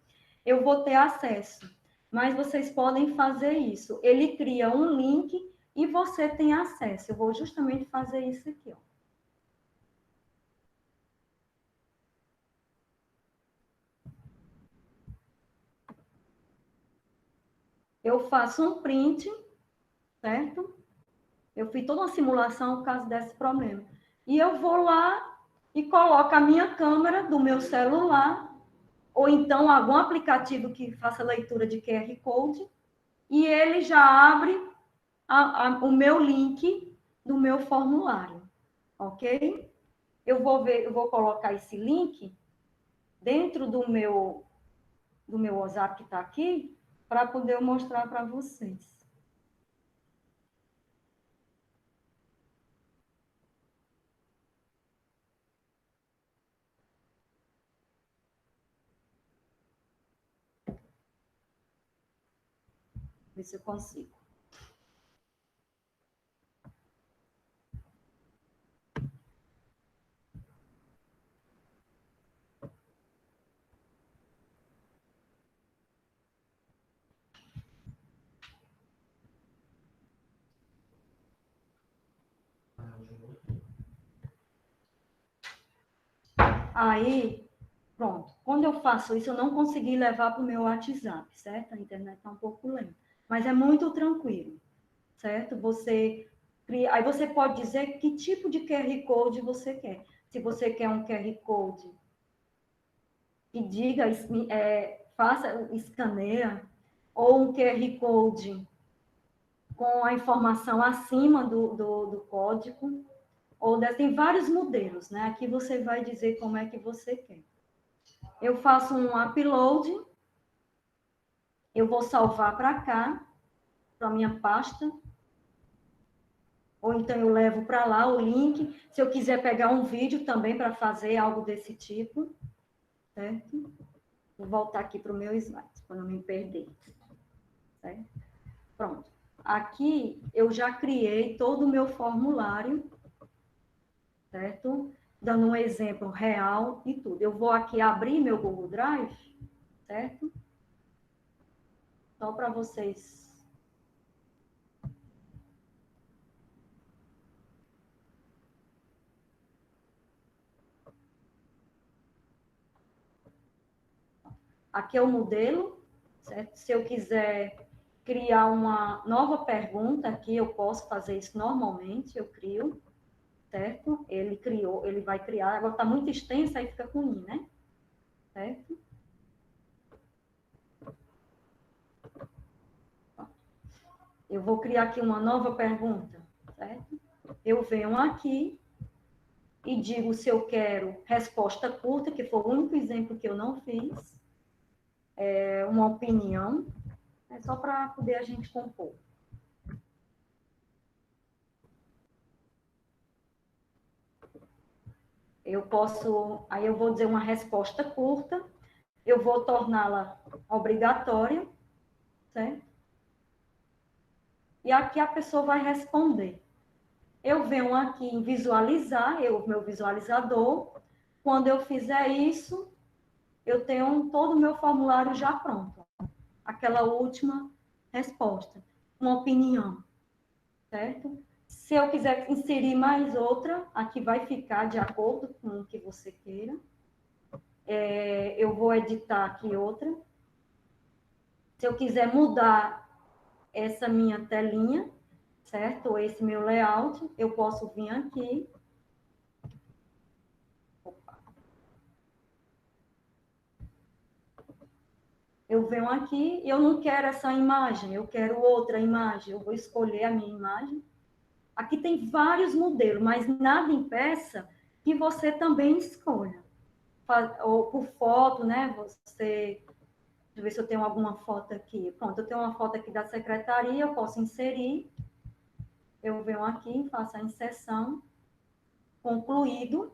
Eu vou ter acesso, mas vocês podem fazer isso. Ele cria um link e você tem acesso. Eu vou justamente fazer isso aqui, ó. Eu faço um print, certo? Eu fiz toda uma simulação por causa desse problema. E eu vou lá e coloco a minha câmera do meu celular, ou então algum aplicativo que faça leitura de QR Code, e ele já abre o meu link do meu formulário, ok? Eu vou colocar esse link dentro do meu WhatsApp que está aqui, para poder mostrar para vocês. Ver se eu consigo. Aí, pronto. Quando eu faço isso, eu não consegui levar para o meu WhatsApp, certo? A internet está um pouco lenta. Mas é muito tranquilo, certo? Aí você pode dizer que tipo de QR Code você quer. Se você quer um QR Code que diga, faça, escaneia, ou um QR Code com a informação acima do código, tem vários modelos, né? Aqui você vai dizer como é que você quer. Eu faço um upload, eu vou salvar para cá, para a minha pasta, ou então eu levo para lá o link, se eu quiser pegar um vídeo também para fazer algo desse tipo, certo? Vou voltar aqui para o meu slide, para não me perder, certo? Pronto. Aqui eu já criei todo o meu formulário, certo? Dando um exemplo real e tudo. Eu vou aqui abrir meu Google Drive, certo? Só para vocês. Aqui é o modelo, certo? Se eu quiser criar uma nova pergunta aqui, eu posso fazer isso normalmente, eu crio, certo? Ele criou, ele vai criar. Agora está muito extensa, aí fica ruim, né? Certo? Eu vou criar aqui uma nova pergunta, certo? Eu venho aqui e digo se eu quero resposta curta, que foi o único exemplo que eu não fiz, uma opinião, é só para poder a gente compor. Aí eu vou dizer uma resposta curta, eu vou torná-la obrigatória, certo? E aqui a pessoa vai responder. Eu venho aqui em visualizar, meu visualizador. Quando eu fizer isso, eu tenho todo o meu formulário já pronto. Aquela última resposta, uma opinião, certo? Se eu quiser inserir mais outra, aqui vai ficar de acordo com o que você queira. Eu vou editar aqui outra. Se eu quiser mudar essa minha telinha, certo? Ou esse meu layout, eu posso vir aqui. Eu venho aqui e eu não quero essa imagem, eu quero outra imagem. Eu vou escolher a minha imagem. Aqui tem vários modelos, mas nada impeça que você também escolha. Ou por foto, né? Deixa eu ver se eu tenho alguma foto aqui. Pronto, eu tenho uma foto aqui da secretaria, eu posso inserir. Eu venho aqui, faço a inserção. Concluído.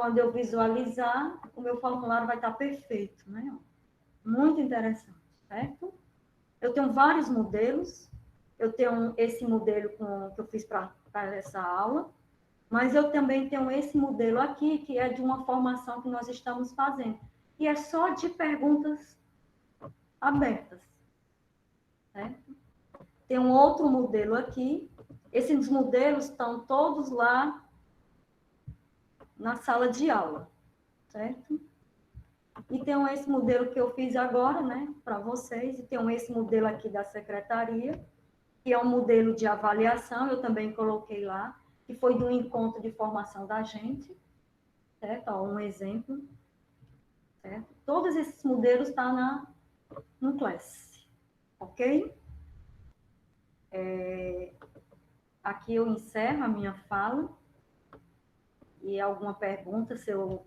quando eu visualizar, o meu formulário vai estar perfeito, né? Muito interessante, certo? Eu tenho vários modelos. Eu tenho esse modelo que eu fiz para essa aula, mas eu também tenho esse modelo aqui, que é de uma formação que nós estamos fazendo. E é só de perguntas abertas, certo? Tem um outro modelo aqui. Esses modelos estão todos lá na sala de aula, certo? E tem esse modelo que eu fiz agora, né, para vocês, e tem esse modelo aqui da secretaria, que é um modelo de avaliação, eu também coloquei lá, que foi do encontro de formação da gente, certo? Ó, um exemplo, certo? Todos esses modelos estão no Class, ok? Aqui eu encerro a minha fala, e alguma pergunta, se eu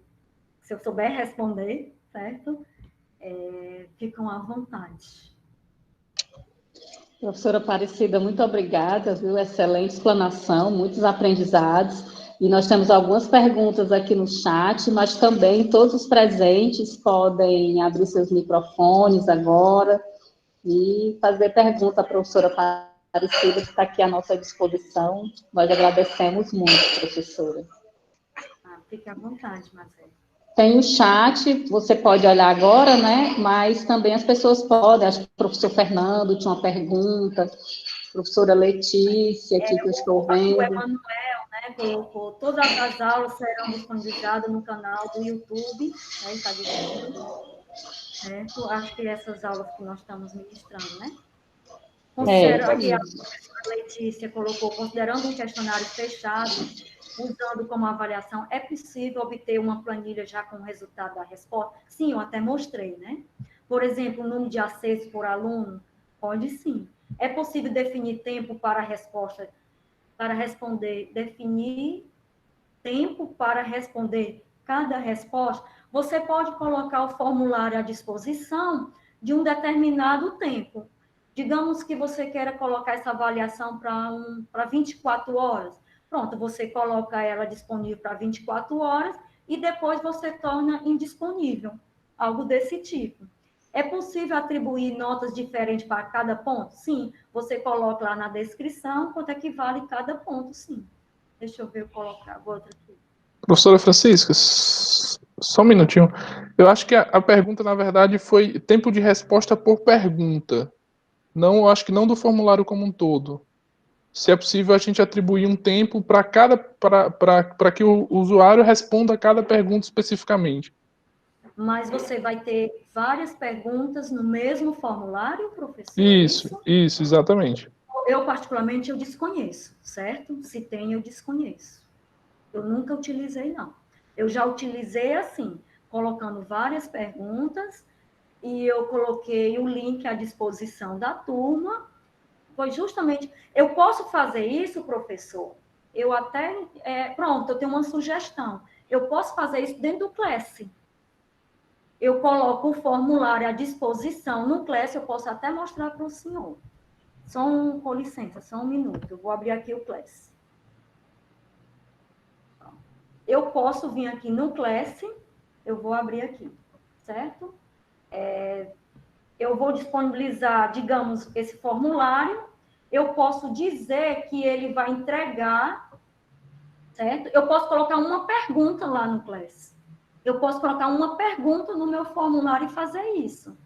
souber responder, certo? Ficam à vontade. Professora Aparecida, muito obrigada, viu? Excelente explanação, muitos aprendizados. E nós temos algumas perguntas aqui no chat, mas também todos os presentes podem abrir seus microfones agora e fazer pergunta à professora Aparecida, que está aqui à nossa disposição. Nós agradecemos muito, professora. Fique à vontade, Marcelo. Tem o chat, você pode olhar agora, né? Mas também as pessoas podem. Acho que o professor Fernando tinha uma pergunta, professora Letícia, aqui que eu estou vendo. O Emanuel, né, colocou, todas as aulas serão disponibilizadas no canal do YouTube, né, está dizendo, certo? Acho que essas aulas que nós estamos ministrando, né? Aqui a professora Letícia colocou, considerando um questionário fechado, usando como avaliação, é possível obter uma planilha já com o resultado da resposta? Sim, eu até mostrei, né? Por exemplo, o número de acessos por aluno? Pode sim. É possível definir tempo para a resposta, para responder, definir tempo para responder cada resposta? Você pode colocar o formulário à disposição de um determinado tempo. Digamos que você queira colocar essa avaliação para 24 horas. Pronto, você coloca ela disponível para 24 horas e depois você torna indisponível, algo desse tipo. É possível atribuir notas diferentes para cada ponto? Sim. Você coloca lá na descrição quanto é que vale cada ponto, sim. Deixa eu ver, eu colocar outra aqui. Professora Francisca, só um minutinho. Eu acho que a pergunta, na verdade, foi tempo de resposta por pergunta. Não, acho que não do formulário como um todo. Se é possível a gente atribuir um tempo para que o usuário responda a cada pergunta especificamente. Mas você vai ter várias perguntas no mesmo formulário, professor? Isso, exatamente. Eu, particularmente, eu desconheço, certo? Se tem, eu desconheço. Eu nunca utilizei, não. Eu já utilizei assim, colocando várias perguntas, e eu coloquei o link à disposição da turma. Foi justamente... Eu posso fazer isso, professor? Eu até... pronto, eu tenho uma sugestão. Eu posso fazer isso dentro do Class. Eu coloco o formulário à disposição no Class, eu posso até mostrar para o senhor. Com licença, só um minuto. Eu vou abrir aqui o Class. Eu posso vir aqui no Class, eu vou abrir aqui, certo? Eu vou disponibilizar, digamos, esse formulário. Eu posso dizer que ele vai entregar, certo? Eu posso colocar uma pergunta lá no Class. Eu posso colocar uma pergunta no meu formulário e fazer isso.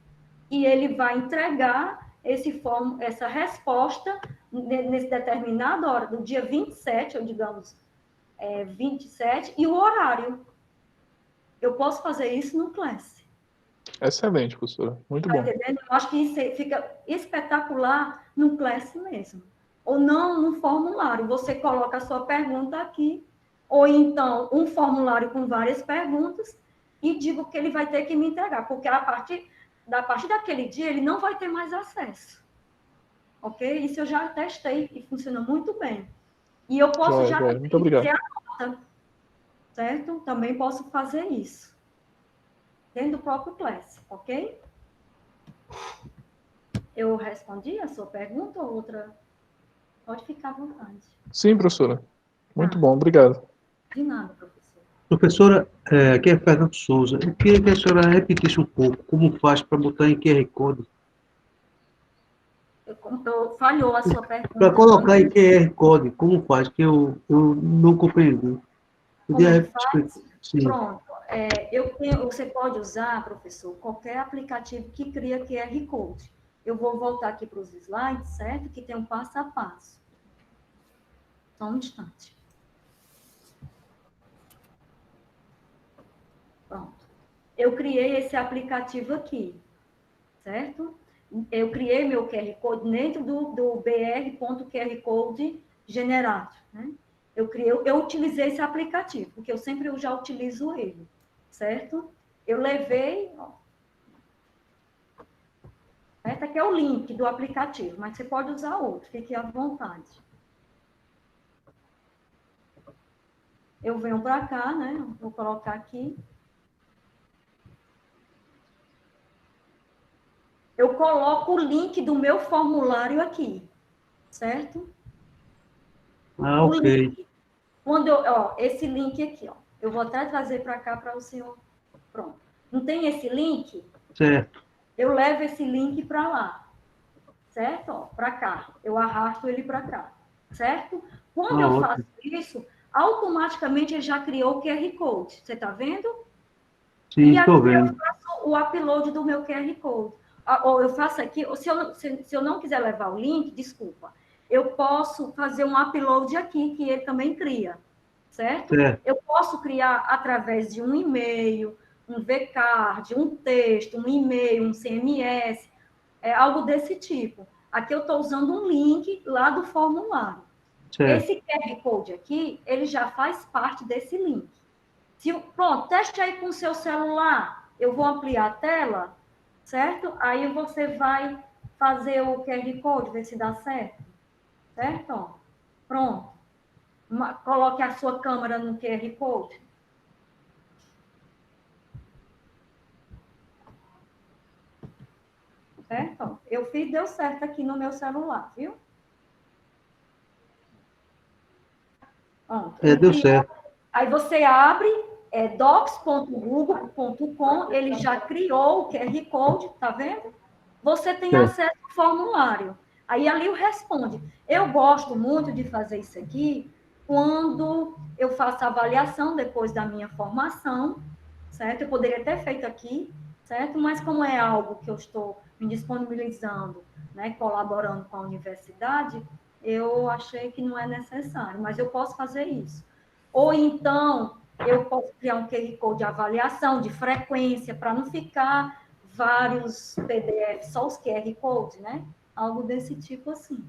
E ele vai entregar essa resposta nesse determinada hora, do dia 27, ou digamos, 27, e o horário. Eu posso fazer isso no Class. Excelente, professora. Muito bom. Entendendo? Eu acho que isso fica espetacular no Class mesmo. Ou não no formulário. Você coloca a sua pergunta aqui, ou então um formulário com várias perguntas, e digo que ele vai ter que me entregar, porque a partir daquele dia ele não vai ter mais acesso. Ok? Isso eu já testei e funciona muito bem. E eu posso já muito obrigado. fazer a nota, certo? Também posso fazer isso. Dentro do próprio Class, ok? Eu respondi a sua pergunta ou outra? Pode ficar à vontade. Sim, professora. Muito bom, obrigado. De nada, professor. Professora, aqui é Fernando Souza. Eu queria que a senhora repetisse um pouco como faz para botar em QR Code. Falhou a sua Para pergunta. colocar em QR Code, como faz? Que eu não compreendi. Como é Podia que explicar? faz? Sim. Pronto. Você pode usar, professor, qualquer aplicativo que cria QR Code. Eu vou voltar aqui para os slides, certo? Que tem um passo a passo. Só um instante. Pronto. Eu criei esse aplicativo aqui, certo? Eu criei meu QR Code dentro do br.qrcode generado, né? Eu utilizei esse aplicativo, porque eu sempre já utilizo ele, certo? Eu levei, ó, certo? Aqui é o link do aplicativo, mas você pode usar outro, fique à vontade. Eu venho para cá, né? Vou colocar aqui. Eu coloco o link do meu formulário aqui, certo? Ah, O ok. link. Esse link aqui, ó. Eu vou até trazer para cá para o senhor. Pronto. Não tem esse link? Certo. Eu levo esse link para lá, certo? Para cá. Eu arrasto ele para cá, certo? Quando Ah, eu faço ótimo. isso, automaticamente ele já criou o QR Code. Você está vendo? Sim, E aqui estou eu vendo. faço o upload do meu QR Code. Ou eu faço aqui, ou se eu não quiser levar o link, desculpa, eu posso fazer um upload aqui, que ele também cria, certo? Certo. Eu posso criar através de um e-mail, um vCard, um texto, um e-mail, um CMS, algo desse tipo. Aqui eu estou usando um link lá do formulário. Certo. Esse QR Code aqui, ele já faz parte desse link. Pronto, teste aí com o seu celular. Eu vou ampliar a tela, certo? Aí você vai fazer o QR Code, ver se dá certo. Certo? Ó, pronto. Coloque a sua câmera no QR Code. Certo? Eu fiz, deu certo aqui no meu celular, viu? Pronto. Ele Deu criou. certo. Aí você abre docs.google.com, ele já criou o QR Code, tá vendo? Você tem Certo. acesso ao formulário. Aí ali o responde. Eu gosto muito de fazer isso aqui quando eu faço a avaliação depois da minha formação, certo? Eu poderia ter feito aqui, certo? Mas como é algo que eu estou me disponibilizando, né, colaborando com a universidade, eu achei que não é necessário, mas eu posso fazer isso. Ou então, eu posso criar um QR Code de avaliação, de frequência, para não ficar vários PDFs, só os QR Codes, né? Algo desse tipo assim.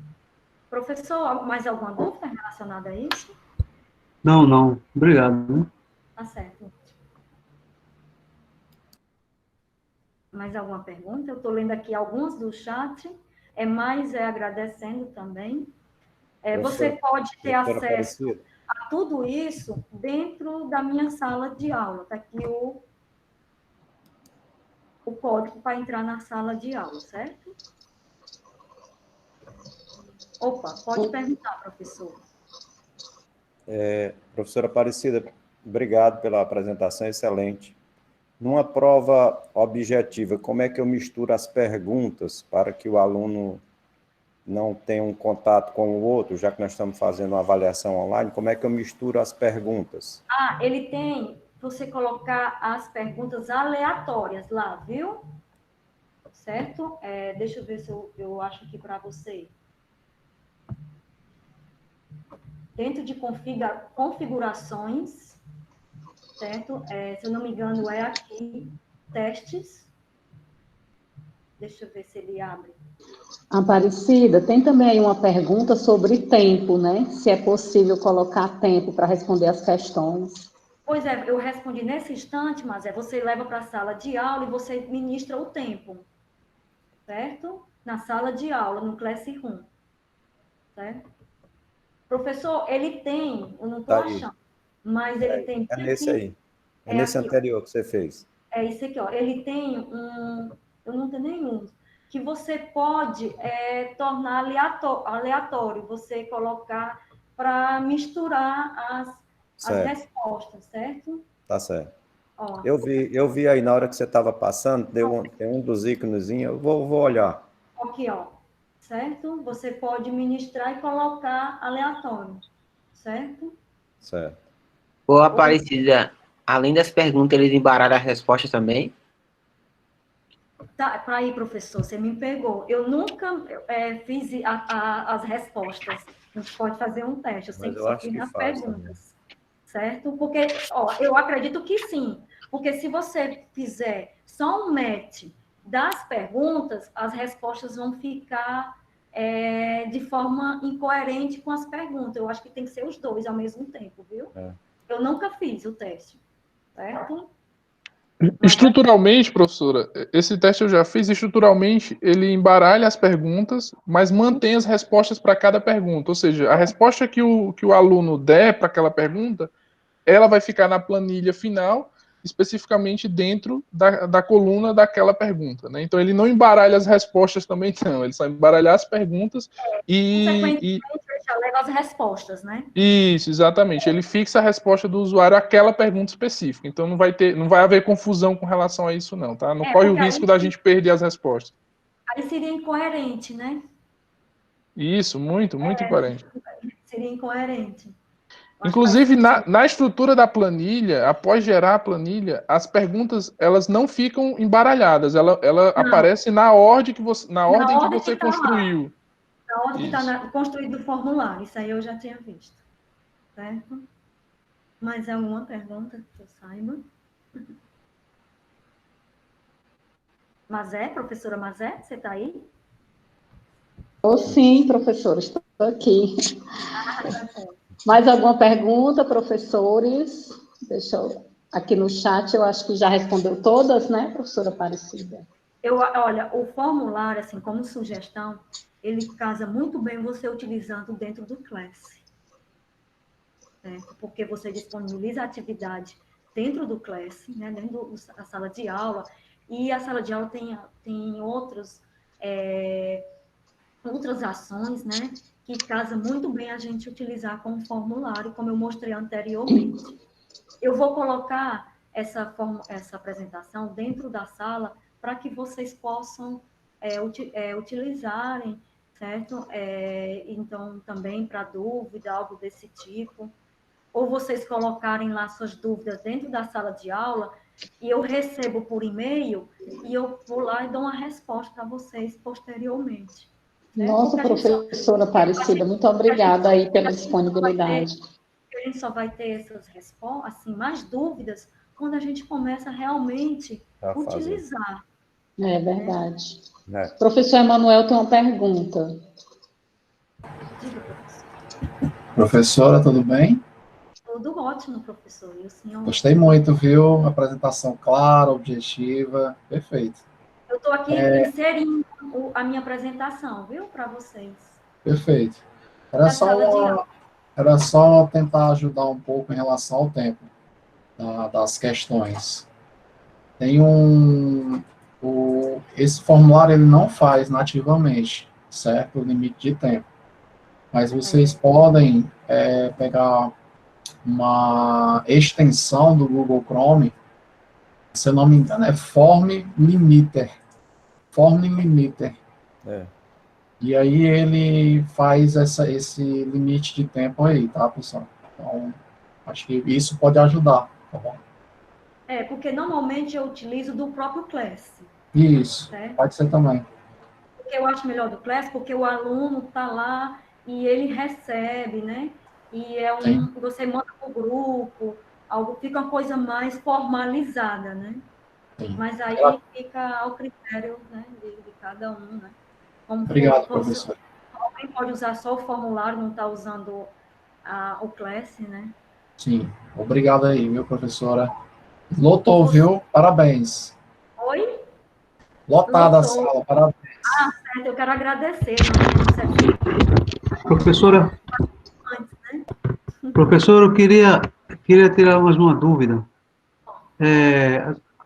Professor, mais alguma dúvida relacionada a isso? Não, não. Obrigado. Tá certo. Mais alguma pergunta? Eu estou lendo aqui alguns do chat, mais agradecendo também. Você pode ter acesso a tudo isso dentro da minha sala de aula. Está aqui o código para entrar na sala de aula, certo? Opa, pode perguntar, professor. Professora Aparecida, obrigado pela apresentação, excelente. Numa prova objetiva, como é que eu misturo as perguntas para que o aluno não tenha um contato com o outro, já que nós estamos fazendo uma avaliação online, como é que eu misturo as perguntas? Ele tem você colocar as perguntas aleatórias lá, viu? Certo? Deixa eu ver se eu acho aqui para você. Dentro de configurações, certo? Se eu não me engano, é aqui, testes. Deixa eu ver se ele abre. Aparecida, tem também aí uma pergunta sobre tempo, né? Se é possível colocar tempo para responder as questões. Pois é, eu respondi nesse instante, mas você leva para a sala de aula e você ministra o tempo, certo? Na sala de aula, no Classroom, certo? Professor, ele tem, eu não estou achando, mas ele tem... É nesse aí. É nesse aqui, anterior que você fez. É isso aqui, ó. Ele tem eu não tenho nenhum, que você pode tornar aleatório, você colocar para misturar as respostas, certo? Tá certo. Ó, Eu vi aí na hora que você estava passando, tem um dos íconezinhos, eu vou olhar. aqui, ó, certo? Você pode ministrar e colocar aleatório, certo? Certo. Ô, Aparecida, além das perguntas, eles embaralham as respostas também? Tá, aí, professor, você me pegou. Eu nunca fiz as respostas. A gente pode fazer um teste. Eu Mas sempre eu só acho fiz que nas faz perguntas. Certo? Porque, ó, eu acredito que sim. Porque se você fizer só um match das perguntas, as respostas vão ficar de forma incoerente com as perguntas. Eu acho que tem que ser os dois ao mesmo tempo, viu? É. Eu nunca fiz o teste. Certo? Estruturalmente, professora, esse teste eu já fiz. Estruturalmente, ele embaralha as perguntas, mas mantém as respostas para cada pergunta. Ou seja, a resposta que o aluno der para aquela pergunta, ela vai ficar na planilha final, especificamente dentro da coluna daquela pergunta. Né? Então, ele não embaralha as respostas também, não. Ele só embaralha as perguntas Consequentemente, ele já leva as respostas, né? Isso, exatamente. Ele fixa a resposta do usuário àquela pergunta específica. Então, não vai haver confusão com relação a isso, não, tá? Não corre o risco da gente perder as respostas. Aí seria incoerente, né? Isso, muito incoerente. Seria incoerente. Inclusive, na estrutura da planilha, após gerar a planilha, as perguntas elas não ficam embaralhadas, ela aparece na ordem que você construiu. Na ordem que está construído o formulário, isso aí eu já tinha visto. Certo? Mais alguma pergunta que eu saiba? Mazé, professora Mazé, você está aí? Sim, professora, estou aqui. Mais alguma pergunta, professores? Deixa eu... Aqui no chat, eu acho que já respondeu todas, né, professora Aparecida? Olha, o formulário, assim, como sugestão, ele casa muito bem você utilizando dentro do Class. Certo? Porque você disponibiliza a atividade dentro do Class, né, dentro da sala de aula, e a sala de aula tem outras ações, né, que casa muito bem a gente utilizar como formulário, como eu mostrei anteriormente. Eu vou colocar essa apresentação dentro da sala para que vocês possam utilizarem, certo? Então, também para dúvida, algo desse tipo. Ou vocês colocarem lá suas dúvidas dentro da sala de aula e eu recebo por e-mail e eu vou lá e dou uma resposta para vocês posteriormente. Certo? Nossa, professora Aparecida, muito obrigada aí pela disponibilidade. A gente só vai ter essas respostas, assim, mais dúvidas, quando a gente começa realmente a utilizar. É verdade. Né? Professor Emanuel tem uma pergunta. Diga, professor. Professora, tudo bem? Tudo ótimo, professor. E o senhor? Gostei muito, viu? Apresentação clara, objetiva, perfeito. Eu estou aqui inserindo a minha apresentação, viu, para vocês. Perfeito. Era só tentar ajudar um pouco em relação ao tempo das questões. Tem esse formulário ele não faz nativamente, certo? O limite de tempo. Mas vocês podem pegar uma extensão do Google Chrome, se eu não me engano, é Form Limiter. E aí ele faz esse limite de tempo aí, tá, pessoal? Então, acho que isso pode ajudar, tá bom? Porque normalmente eu utilizo do próprio Class. Isso, certo? pode ser também. Porque eu acho melhor do Class, porque o aluno está lá e ele recebe, né? E você manda para o grupo, fica uma coisa mais formalizada, né? Sim. Mas aí fica ao critério, né, de cada um, né? Obrigado, professor. Alguém pode usar só o formulário, não está usando o Class, né? Sim, obrigado aí, viu, professora? Lotou, viu? Parabéns. Oi? Lotada a sala, parabéns. Certo, eu quero agradecer. Professora, eu queria tirar mais uma dúvida.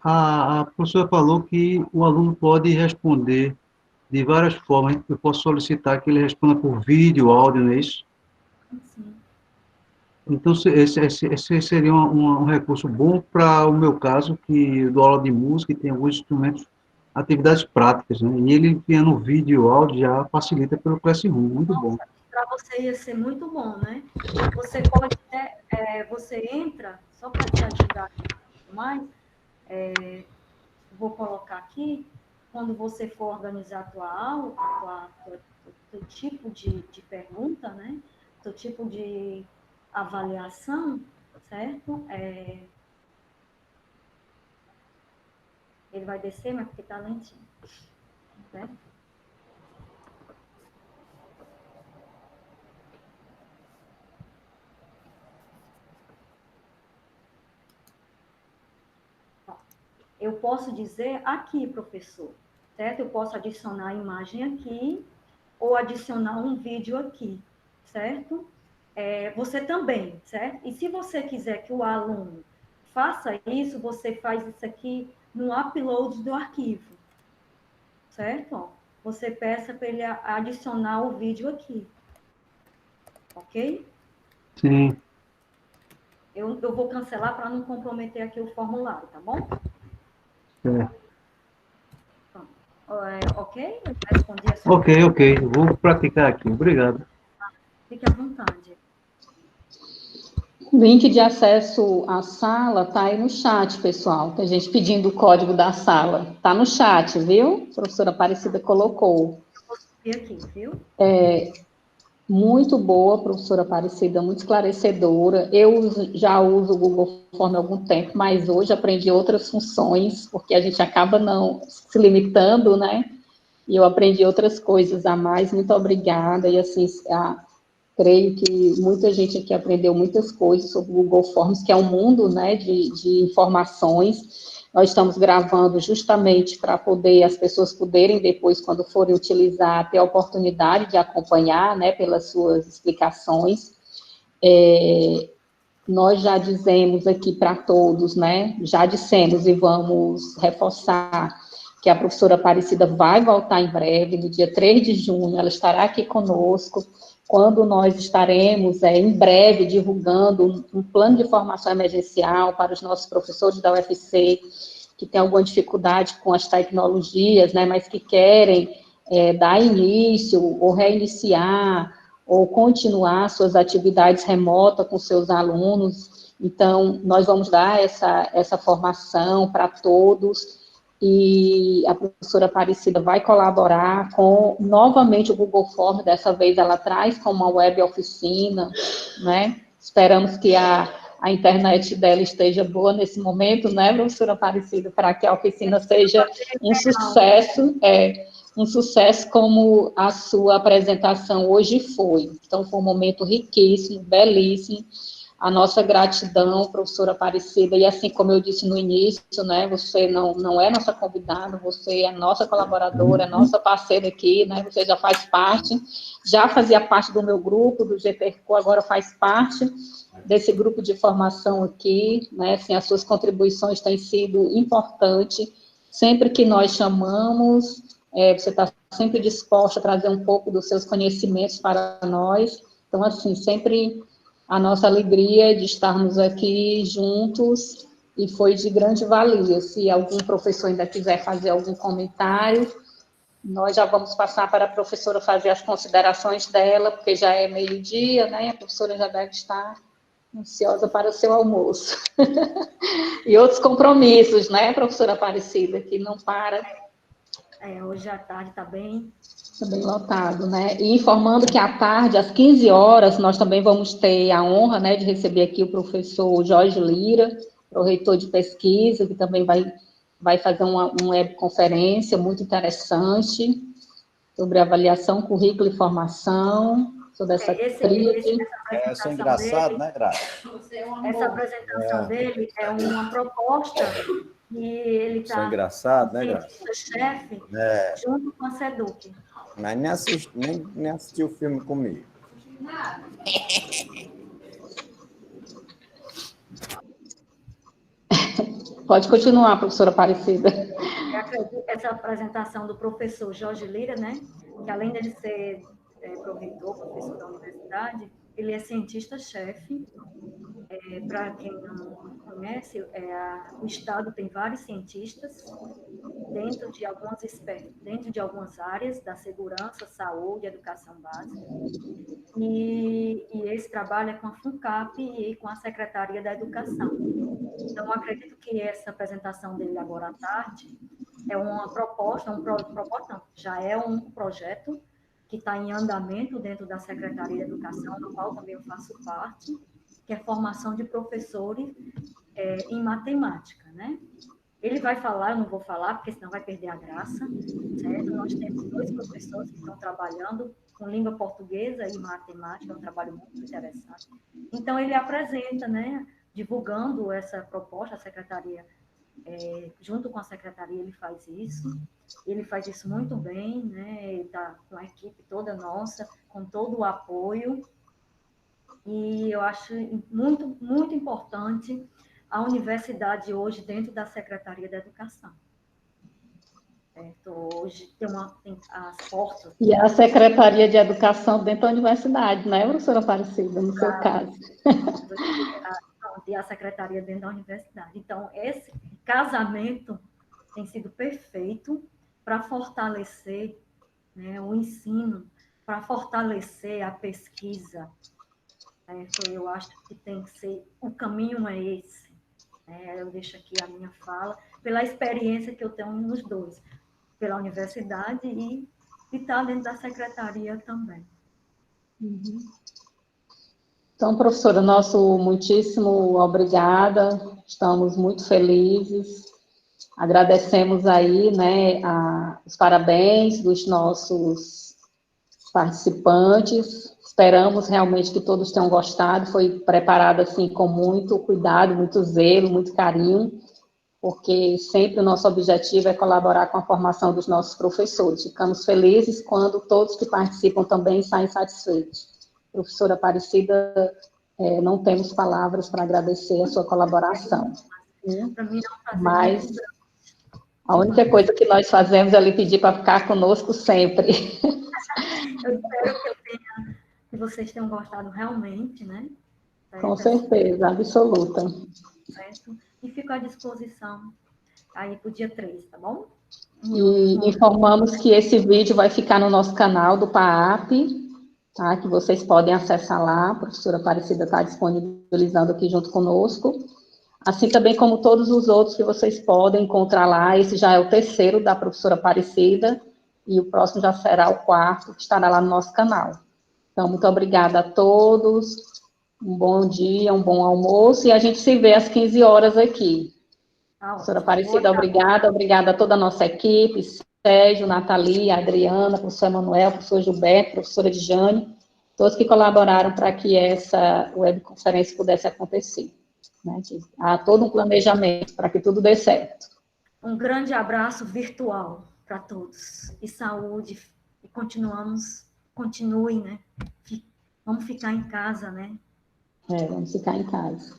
A professora falou que o aluno pode responder de várias formas. Eu posso solicitar que ele responda por vídeo, áudio, não é isso? Sim. Então, esse seria um recurso bom para o meu caso, que dou aula de música e tem alguns instrumentos, atividades práticas, né? E ele, tendo vídeo e áudio, já facilita pelo Classroom, muito bom. Para você ia ser muito bom, né? Você pode, você entra, só para te ajudar mais, vou colocar aqui, quando você for organizar a tua aula, teu tipo de pergunta, né? Teu tipo de avaliação, certo? Ele vai descer, mas porque está lentinho, certo? Eu posso dizer aqui, professor, certo? Eu posso adicionar a imagem aqui ou adicionar um vídeo aqui, certo? Você também, certo? E se você quiser que o aluno faça isso, você faz isso aqui no upload do arquivo, certo? Ó, você peça para ele adicionar o vídeo aqui, ok? Sim. Eu vou cancelar para não comprometer aqui o formulário, tá bom? Ok? Eu respondi a sua Ok. Vou praticar aqui. Obrigado. Fique à vontade. O link de acesso à sala está aí no chat, pessoal. Tem gente pedindo o código da sala. Está no chat, viu? A professora Aparecida colocou. Eu vou subir aqui, viu? Muito boa, professora Aparecida, muito esclarecedora. Eu já uso o Google Form há algum tempo, mas hoje aprendi outras funções, porque a gente acaba não se limitando, né? E eu aprendi outras coisas a mais. Muito obrigada. E assim, creio que muita gente aqui aprendeu muitas coisas sobre o Google Forms, que é um mundo, né, de informações. Nós estamos gravando justamente para poder as pessoas poderem depois, quando forem utilizar, ter a oportunidade de acompanhar, né, pelas suas explicações. Nós já dizemos aqui para todos, né, já dissemos e vamos reforçar que a professora Aparecida vai voltar em breve, no dia 3 de junho, ela estará aqui conosco, quando nós estaremos, em breve, divulgando um plano de formação emergencial para os nossos professores da UFC, que têm alguma dificuldade com as tecnologias, né, mas que querem dar início ou reiniciar ou continuar suas atividades remotas com seus alunos. Então, nós vamos dar essa formação para todos, e a professora Aparecida vai colaborar com, novamente, o Google Form, dessa vez ela traz como uma web oficina, né? Esperamos que a internet dela esteja boa nesse momento, né, professora Aparecida, para que a oficina seja um sucesso como a sua apresentação hoje foi. Então, foi um momento riquíssimo, belíssimo. A nossa gratidão, professora Aparecida, e assim como eu disse no início, né, você não é nossa convidada, você é nossa colaboradora, é nossa parceira aqui, né, você já faz parte, já fazia parte do meu grupo, do GPRCO, agora faz parte desse grupo de formação aqui, né, assim, as suas contribuições têm sido importantes, sempre que nós chamamos, você está sempre disposta a trazer um pouco dos seus conhecimentos para nós, então, assim, sempre a nossa alegria de estarmos aqui juntos, e foi de grande valia. Se algum professor ainda quiser fazer algum comentário, nós já vamos passar para a professora fazer as considerações dela, porque já é meio-dia, né, a professora já deve estar ansiosa para o seu almoço. E outros compromissos, né, professora Aparecida, que não para. Hoje à tarde está bem lotado, né? E informando que à tarde, às 15 horas, nós também vamos ter a honra, né, de receber aqui o professor Jorge Lira, reitor de pesquisa, que também vai fazer uma webconferência muito interessante sobre avaliação, currículo e formação, sobre essa tríade. Isso é engraçado, né, Graça? Essa apresentação dele é uma proposta que ele está... Isso é engraçado, né, Graça? Chefe, junto com a SEDUC. Mas nem assistiu o filme comigo. Pode continuar, professora Aparecida. Eu acredito que essa apresentação do professor Jorge Lira, né, que além de ser professor da universidade, ele é cientista-chefe Para quem não conhece, o Estado tem vários cientistas dentro de algumas áreas da segurança, saúde, educação básica. E esse trabalho é com a FUNCAP e com a Secretaria da Educação. Então, acredito que essa apresentação dele agora à tarde é uma proposta, já é um projeto que está em andamento dentro da Secretaria da Educação, no qual também eu faço parte, que é formação de professores em matemática, né? Ele vai falar, eu não vou falar, porque senão vai perder a graça, certo? Nós temos 2 professores que estão trabalhando com língua portuguesa e matemática, é um trabalho muito interessante. Então, ele apresenta, né, divulgando essa proposta, a secretaria, junto com a secretaria, ele faz isso muito bem, né, ele está com a equipe toda nossa, com todo o apoio, e eu acho muito, muito importante a universidade hoje dentro da Secretaria da Educação. Hoje tem as portas. E a Secretaria de Educação dentro da universidade, né, professora Aparecida, no seu caso? E a Secretaria dentro da universidade. Então, esse casamento tem sido perfeito para fortalecer, né, o ensino, para fortalecer a pesquisa. Eu acho que tem que ser, o caminho é esse. Eu deixo aqui a minha fala, pela experiência que eu tenho nos dois, pela universidade e estar dentro da secretaria também. Então, professora, nosso muitíssimo obrigada, estamos muito felizes, agradecemos aí, né, os parabéns dos nossos participantes, esperamos realmente que todos tenham gostado, foi preparado, assim, com muito cuidado, muito zelo, muito carinho, porque sempre o nosso objetivo é colaborar com a formação dos nossos professores. Ficamos felizes quando todos que participam também saem satisfeitos. Professora Aparecida, não temos palavras para agradecer a sua colaboração. Mas a única coisa que nós fazemos é lhe pedir para ficar conosco sempre. Eu espero que vocês tenham gostado realmente, né? Com certeza, absoluta. Certo? E fico à disposição aí para o dia 3, tá bom? E informamos que esse vídeo vai ficar no nosso canal do PAAP, tá? Que vocês podem acessar lá, a professora Aparecida está disponibilizando aqui junto conosco, assim também como todos os outros que vocês podem encontrar lá. Esse já é o 3º da professora Aparecida, e o próximo já será o 4º, que estará lá no nosso canal. Então, muito obrigada a todos, um bom dia, um bom almoço, e a gente se vê às 15 horas aqui. Professora Aparecida, obrigada a toda a nossa equipe, Sérgio, Nathalie, Adriana, professor Emanuel, professor Gilberto, professora Dijane, todos que colaboraram para que essa webconferência pudesse acontecer. Né? Há todo um planejamento para que tudo dê certo. Um grande abraço virtual para todos, e saúde, e continuem, né? Vamos ficar em casa, né? Vamos ficar em casa.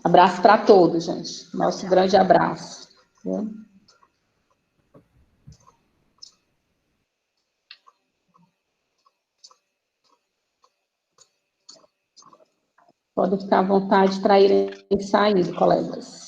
Abraço para todos, gente. Nosso grande abraço. Podem ficar à vontade para irem saindo, colegas.